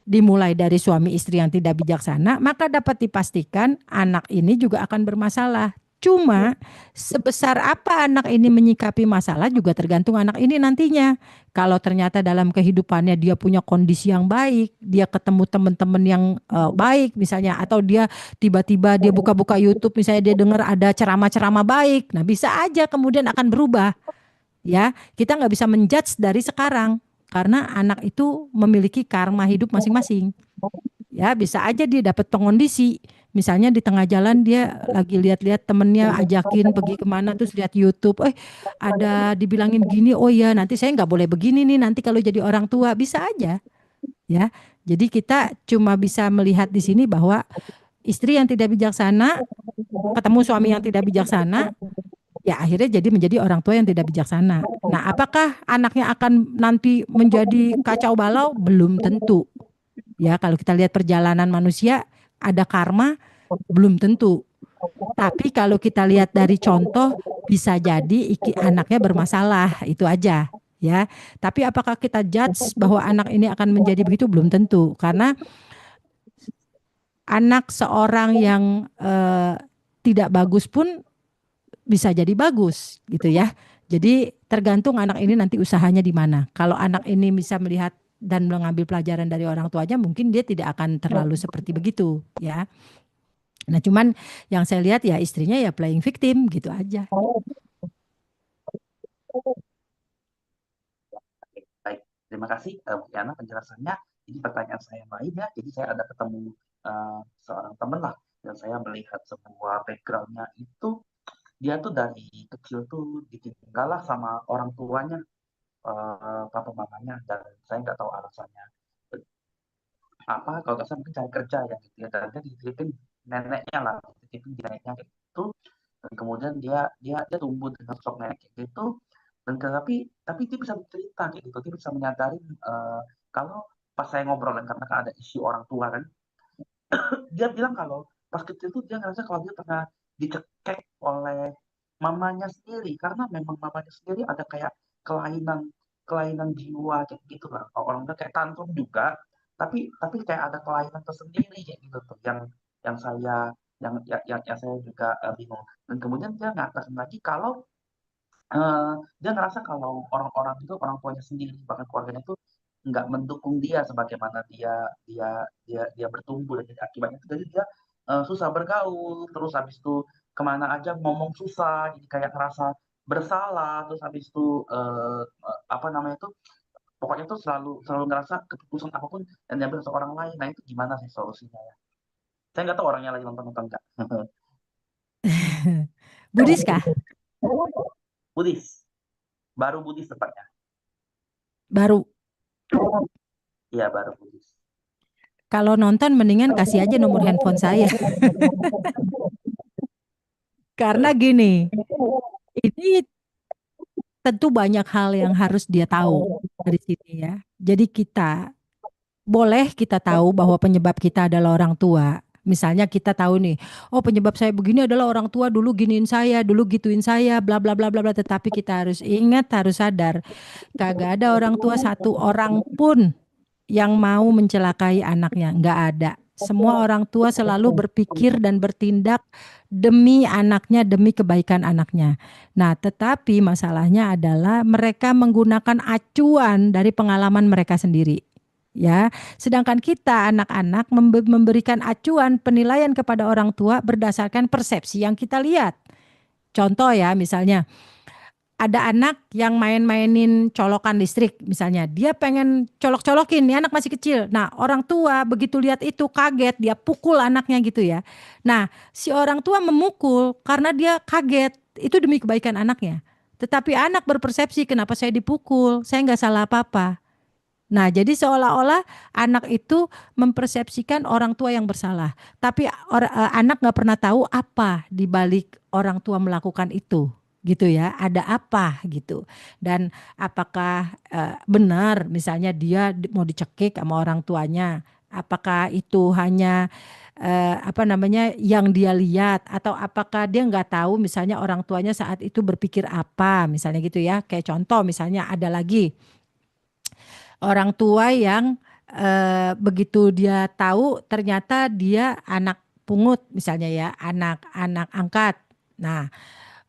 dimulai dari suami istri yang tidak bijaksana, maka dapat dipastikan anak ini juga akan bermasalah. Cuma sebesar apa anak ini menyikapi masalah juga tergantung anak ini nantinya. Kalau ternyata dalam kehidupannya dia punya kondisi yang baik, dia ketemu teman-teman yang baik misalnya, atau dia tiba-tiba dia buka-buka YouTube misalnya dia dengar ada ceramah-ceramah baik, nah bisa aja kemudian akan berubah. Ya, kita nggak bisa menjudge dari sekarang karena anak itu memiliki karma hidup masing-masing. Ya, bisa aja dia dapat pengondisi. Misalnya di tengah jalan dia lagi lihat-lihat temennya ajakin pergi kemana terus lihat YouTube, ada dibilangin gini, oh ya nanti saya nggak boleh begini nih nanti kalau jadi orang tua, bisa aja. Ya, jadi kita cuma bisa melihat di sini bahwa istri yang tidak bijaksana ketemu suami yang tidak bijaksana, ya akhirnya jadi menjadi orang tua yang tidak bijaksana. Nah, apakah anaknya akan nanti menjadi kacau balau? Belum tentu. Ya, kalau kita lihat perjalanan manusia ada karma, belum tentu. Tapi kalau kita lihat dari contoh, bisa jadi anaknya bermasalah, itu aja. Ya, tapi apakah kita judge bahwa anak ini akan menjadi begitu? Belum tentu, karena anak seorang yang tidak bagus pun bisa jadi bagus gitu ya. Jadi tergantung anak ini nanti usahanya di mana. Kalau anak ini bisa melihat dan mengambil pelajaran dari orang tuanya, mungkin dia tidak akan terlalu seperti begitu, ya. Nah, cuman yang saya lihat ya istrinya ya playing victim gitu aja. Oke, baik. Terima kasih Bu Yana penjelasannya. Ini pertanyaan saya yang lain ya. Jadi saya ada ketemu seorang teman lah, dan saya melihat sebuah backgroundnya itu dia tuh dari kecil tuh ditinggal lah sama orang tuanya, papa mamanya, dan saya nggak tahu alasannya apa. Kalau nggak salah mungkin cari kerja ya gitu ya, dan dia dititipin neneknya lah, dititipin di neneknya kayak gitu. Dan kemudian dia tumbuh dengan sosok nenek kayak gitu. Dan tapi dia bisa bercerita kayak gitu, dia bisa menyadari kalau pas saya ngobrol kan, karena kan ada isu orang tua kan, dia bilang kalau pas kecil tuh dia ngerasa kalau dia pernah dicekek oleh mamanya sendiri, karena memang mamanya sendiri ada kayak kelainan kelainan jiwa kayak gitu lah. Kalau orang bilang kayak tantrum juga, tapi kayak ada kelainan tersendiri kayak gitu tuh, yang saya yang saya juga bingung. Dan kemudian dia ngatakan lagi kalau dia ngerasa kalau orang-orang itu, orang tuanya sendiri, bahkan keluarganya itu nggak mendukung dia sebagaimana dia dia dia bertumbuh, dan jadi akibatnya itu jadi dia susah bergaul, terus habis itu kemana aja ngomong susah, jadi kayak ngerasa bersalah, terus habis itu apa namanya itu, pokoknya tuh selalu selalu ngerasa keputusan apapun yang diambil seorang lain. Nah itu gimana sih solusinya ya? Saya nggak tahu orangnya lagi nonton nggak. Buddhis kah? Buddhis, baru Buddhis tepatnya. Baru. Iya baru Buddhis. Kalau nonton mendingan kasih aja nomor handphone saya. Karena gini, ini tentu banyak hal yang harus dia tahu dari sini ya. Jadi boleh kita tahu bahwa penyebab kita adalah orang tua. Misalnya kita tahu nih, oh penyebab saya begini adalah orang tua dulu giniin saya, dulu gituin saya, bla bla bla bla bla. Tetapi kita harus ingat, harus sadar, kagak ada orang tua satu orang pun yang mau mencelakai anaknya, nggak ada. Semua orang tua selalu berpikir dan bertindak demi anaknya, demi kebaikan anaknya. Nah, tetapi masalahnya adalah mereka menggunakan acuan dari pengalaman mereka sendiri. Ya, sedangkan kita anak-anak memberikan acuan penilaian kepada orang tua berdasarkan persepsi yang kita lihat. Contoh ya, misalnya ada anak yang main-mainin colokan listrik misalnya. Dia pengen colok-colokin, nih anak masih kecil. Nah, orang tua begitu lihat itu kaget, dia pukul anaknya gitu ya. Nah, si orang tua memukul karena dia kaget, itu demi kebaikan anaknya. Tetapi anak berpersepsi, kenapa saya dipukul? Saya nggak salah apa-apa. Nah, jadi seolah-olah anak itu mempersepsikan orang tua yang bersalah. Tapi anak nggak pernah tahu apa di balik orang tua melakukan itu, gitu ya. Ada apa gitu. Dan apakah benar misalnya dia mau dicekik sama orang tuanya? Apakah itu hanya apa namanya yang dia lihat, atau apakah dia nggak tahu misalnya orang tuanya saat itu berpikir apa, misalnya gitu ya. Kayak contoh misalnya ada lagi orang tua yang begitu dia tahu ternyata dia anak pungut misalnya ya, anak angkat. Nah,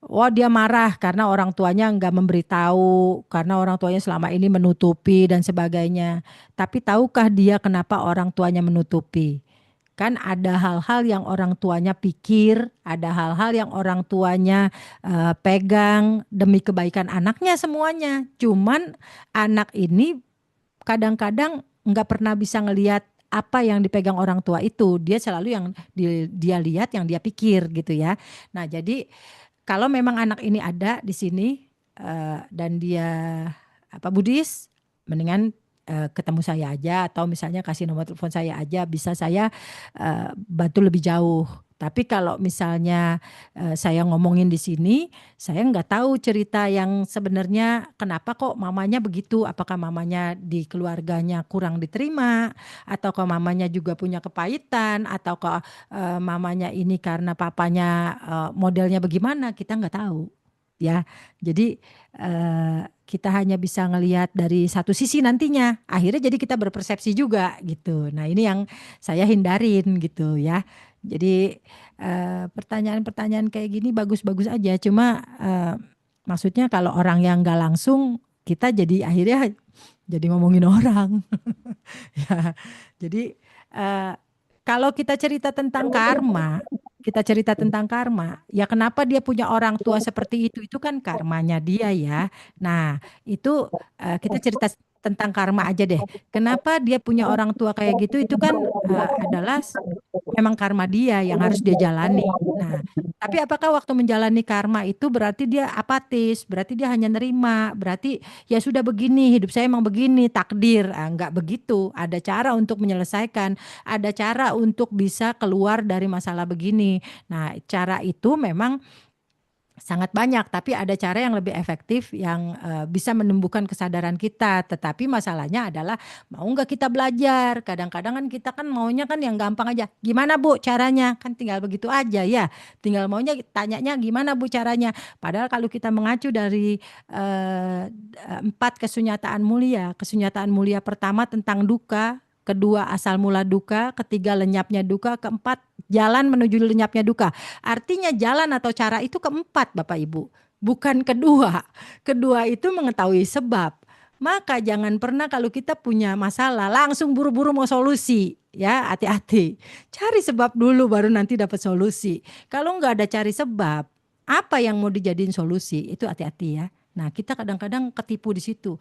wah dia marah karena orang tuanya nggak memberitahu, karena orang tuanya selama ini menutupi dan sebagainya. Tapi tahukah dia kenapa orang tuanya menutupi? Kan ada hal-hal yang orang tuanya pikir, ada hal-hal yang orang tuanya pegang demi kebaikan anaknya semuanya. Cuman anak ini kadang-kadang nggak pernah bisa ngelihat apa yang dipegang orang tua itu. Dia selalu yang dia lihat, yang dia pikir gitu ya. Nah, jadi kalau memang anak ini ada di sini dan dia Buddhis, mendingan ketemu saya aja, atau misalnya kasih nomor telepon saya aja, bisa saya bantu lebih jauh. Tapi kalau misalnya saya ngomongin di sini, saya nggak tahu cerita yang sebenarnya kenapa kok mamanya begitu. Apakah mamanya di keluarganya kurang diterima, atau kok mamanya juga punya kepahitan, atau kok mamanya ini karena papanya modelnya bagaimana, kita nggak tahu. Ya, jadi kita hanya bisa ngelihat dari satu sisi nantinya. Akhirnya jadi kita berpersepsi juga gitu. Nah, ini yang saya hindarin gitu ya. Jadi pertanyaan-pertanyaan kayak gini bagus-bagus aja. Cuma Maksudnya kalau orang yang nggak langsung, kita jadi akhirnya jadi ngomongin orang. Ya, jadi eh, kalau kita cerita tentang karma, ya kenapa dia punya orang tua seperti itu kan karmanya dia ya. Nah, itu kita cerita tentang karma aja deh. Kenapa dia punya orang tua kayak gitu? Itu kan adalah memang karma dia yang harus dia jalani. Nah, tapi apakah waktu menjalani karma itu berarti dia apatis, berarti dia hanya nerima, berarti ya sudah begini, hidup saya emang begini, takdir. Enggak begitu. Ada cara untuk menyelesaikan, ada cara untuk bisa keluar dari masalah begini. Nah, cara itu memang sangat banyak, tapi ada cara yang lebih efektif yang bisa menumbuhkan kesadaran kita. Tetapi masalahnya adalah mau nggak kita belajar. Kadang-kadang kan kita kan maunya kan yang gampang aja. Gimana Bu caranya? Kan tinggal begitu aja ya. Tinggal maunya tanyanya gimana Bu caranya. Padahal kalau kita mengacu dari 4 kesunyataan mulia. Kesunyataan mulia pertama tentang duka, kedua asal mula duka, ketiga lenyapnya duka, keempat jalan menuju lenyapnya duka. Artinya jalan atau cara itu keempat Bapak Ibu, bukan kedua. Kedua itu mengetahui sebab. Maka jangan pernah kalau kita punya masalah langsung buru-buru mau solusi. Ya, hati-hati. Cari sebab dulu baru nanti dapat solusi. Kalau nggak ada cari sebab, apa yang mau dijadiin solusi? Itu hati-hati ya. Nah, kita kadang-kadang ketipu di situ.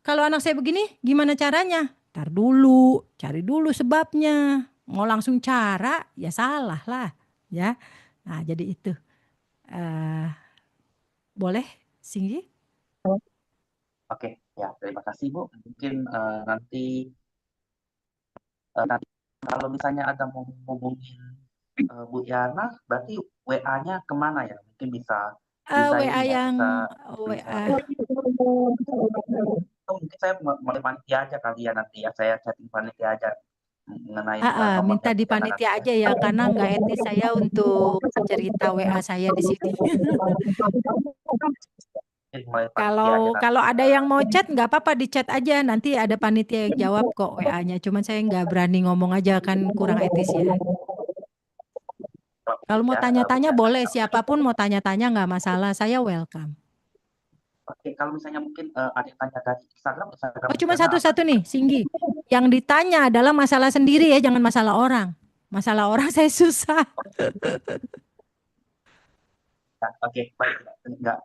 Kalau anak saya begini, gimana caranya? Ntar dulu, cari dulu sebabnya. Mau langsung cara, ya salah lah. Ya, nah jadi itu. Eh, boleh, Singgi? Oke, ya terima kasih Bu. Mungkin nanti kalau misalnya ada mau hubungin Bu Yana, berarti WA-nya kemana ya? Mungkin bisa WA ini ya, yang bisa. WA. Mungkin saya mulai panitia aja kali ya nanti ya. Saya chatting panitia aja mengenai Minta nomornya di Bu Yana panitia nanti aja ya, karena nggak etis saya untuk cerita WA saya di sini. mulai panitia aja nanti. Kalau ada yang mau chat nggak apa-apa di chat aja, nanti ada panitia yang jawab kok WA-nya. Cuman saya nggak berani ngomong aja kan kurang etis ya. Kalau mau tanya-tanya boleh, siapapun mau tanya-tanya nggak masalah, saya welcome. Oke, kalau misalnya mungkin ada yang tanya dari Instagram Oh cuma Bu Yana satu-satu nih, Singgi. Yang ditanya adalah masalah sendiri ya, jangan masalah orang. Masalah orang saya susah. Ya, oke, baik. Enggak.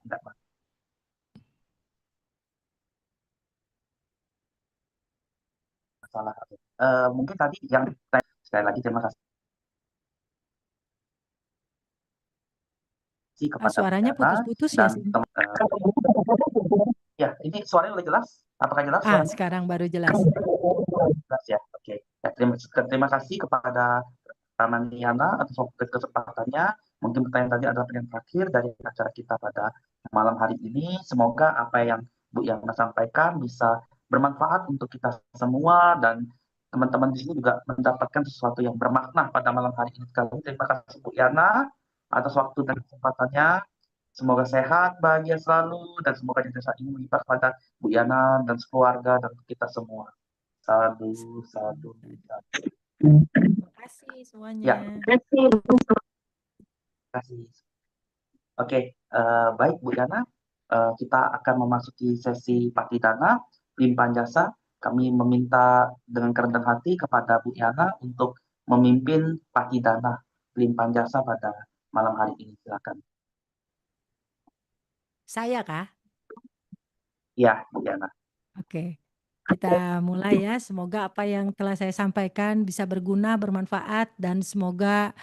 Masalah. Oke. Mungkin tadi yang sekali lagi terima kasih kepada Suaranya Bu Yana putus-putus ya, dan Singgi. ya, ini suaranya udah jelas? Apakah jelas suaranya? Sekarang baru jelas. Jelas ya, oke. Ya, terima kasih kepada Ramaniana atas waktu kesempatannya. Mungkin pertanyaan tadi adalah pertanyaan terakhir dari acara kita pada malam hari ini. Semoga apa yang Bu Yana sampaikan bisa bermanfaat untuk kita semua dan teman-teman di sini juga mendapatkan sesuatu yang bermakna pada malam hari ini. Sekali lagi terima kasih Bu Yana atas waktu dan kesempatannya. Semoga sehat, bahagia selalu, dan semoga jasa ini melipat pada Bu Yana dan keluarga dan kita semua. Sadu. Terima kasih semuanya. Ya. Terima kasih. Oke, baik Bu Yana, kita akan memasuki sesi Patidana, limpahan jasa. Kami meminta dengan kerendahan hati kepada Bu Yana untuk memimpin Patidana, limpahan jasa pada malam hari ini. Silakan. Saya kah? Ya, Bu Yana. Oke. Kita mulai ya. Semoga apa yang telah saya sampaikan bisa berguna, bermanfaat, dan semoga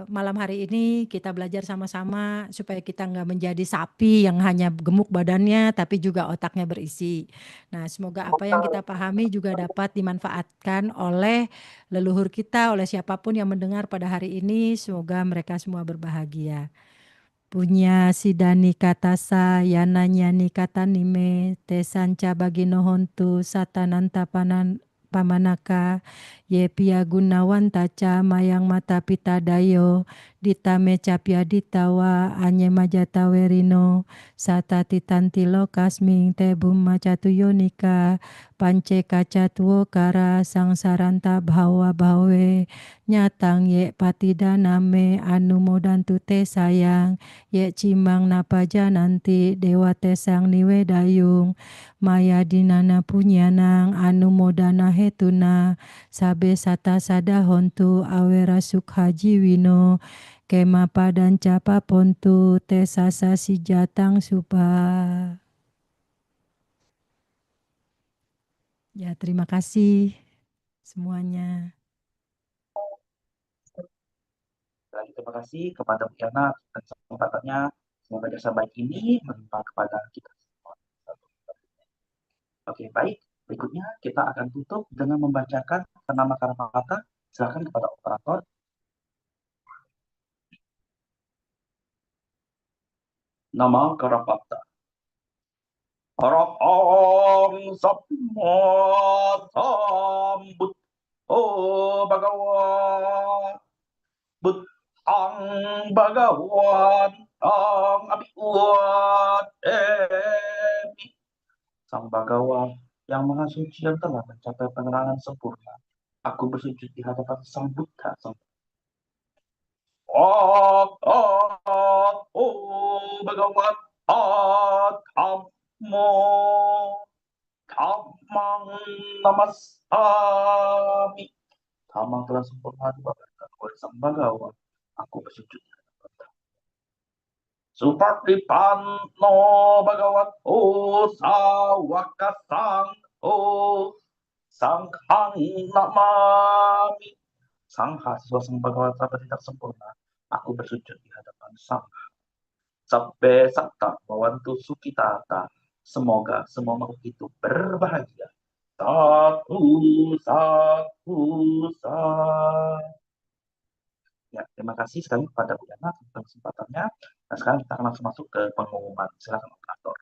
malam hari ini kita belajar sama-sama supaya kita nggak menjadi sapi yang hanya gemuk badannya tapi juga otaknya berisi. Nah, semoga apa yang kita pahami juga dapat dimanfaatkan oleh leluhur kita, oleh siapapun yang mendengar pada hari ini. Semoga mereka semua berbahagia. Punya sidani katasa yananyani katanime tesanca bagino hontu satananta pamanaka Ye Pia Gunawan Taca Mayang Mata Pita Dayo Ditame Capia Ditawa Anye Majata Werino Sata Titantilo Kasming Tebum Macatu Yonika Pance Kaca Tuo Kara Sang Saranta Bhawa Bhawe Nyatang Ye Patida Name Anu Modantu Te Sayang Ye Cimang Napaja Nanti Dewa Tesang Niwe Dayung Maya Dinana Punyanang Anu Modana Hetuna Sabe Sata Sada Hontu Awera Sukhaji Wino Kema Padan Capa Pontu Te Sasa Sijatang Supa. Ya, terima kasih semuanya. Dan terima kasih kepada Bu Yana atas kesempatannya. Semoga jasa baik ini melimpah kepada kita semua. Oke, baik. Berikutnya kita akan tutup dengan membacakan nama kata. Silakan kepada operator. Nama kata. Orang semua sambut. Oh Bhagawan. Butang Bhagawan. Ang Abiwat. Sang Bhagawan yang Maha Suci yang telah mencapai penerangan sempurna. Aku bersujud di hadapan Sang Buddha. Oh Bhagawan, Kamo, Kamang Namasami. Kamang telah sempurna dibabarkan oleh Sang Bhagawan. Aku bersujud di hadapan Suparti Panno Bhagawan, Sawakasang, Sanghang Namami. Sangha sesuai Sang Bhagawan tidak sempurna. Aku bersujud di hadapan Sangha. Sabbe Satta Bawantu Sukitata. Semoga semua makhluk itu berbahagia. Satu. Ya, terima kasih sekali kepada Bu Yana tentang kesempatannya. Nah, sekarang kita akan langsung masuk ke pengumuman. Silakan operator.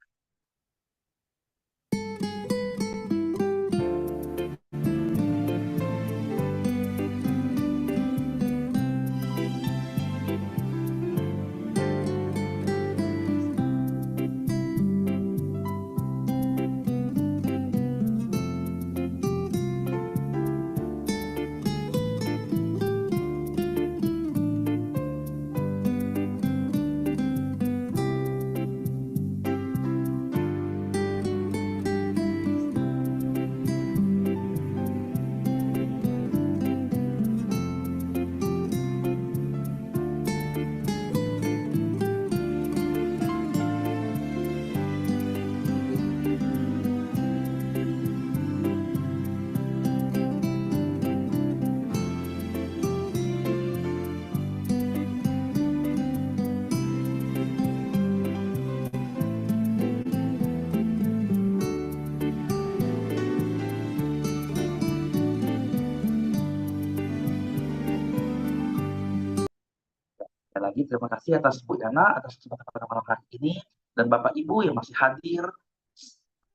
Sekali lagi terima kasih atas Bu Yana atas kesempatan pada malam hari ini dan Bapak Ibu yang masih hadir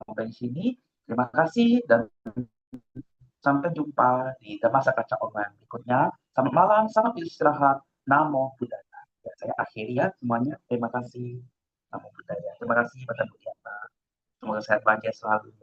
sampai di sini. Terima kasih dan sampai jumpa di Masa Kaca Online berikutnya. Selamat malam, selamat beristirahat. Namo Buddhaya. Ya, saya akhiri ya semuanya. Terima kasih. Namo Buddhaya. Terima kasih kepada Bu Yana. Semoga sehat bahagia selalu.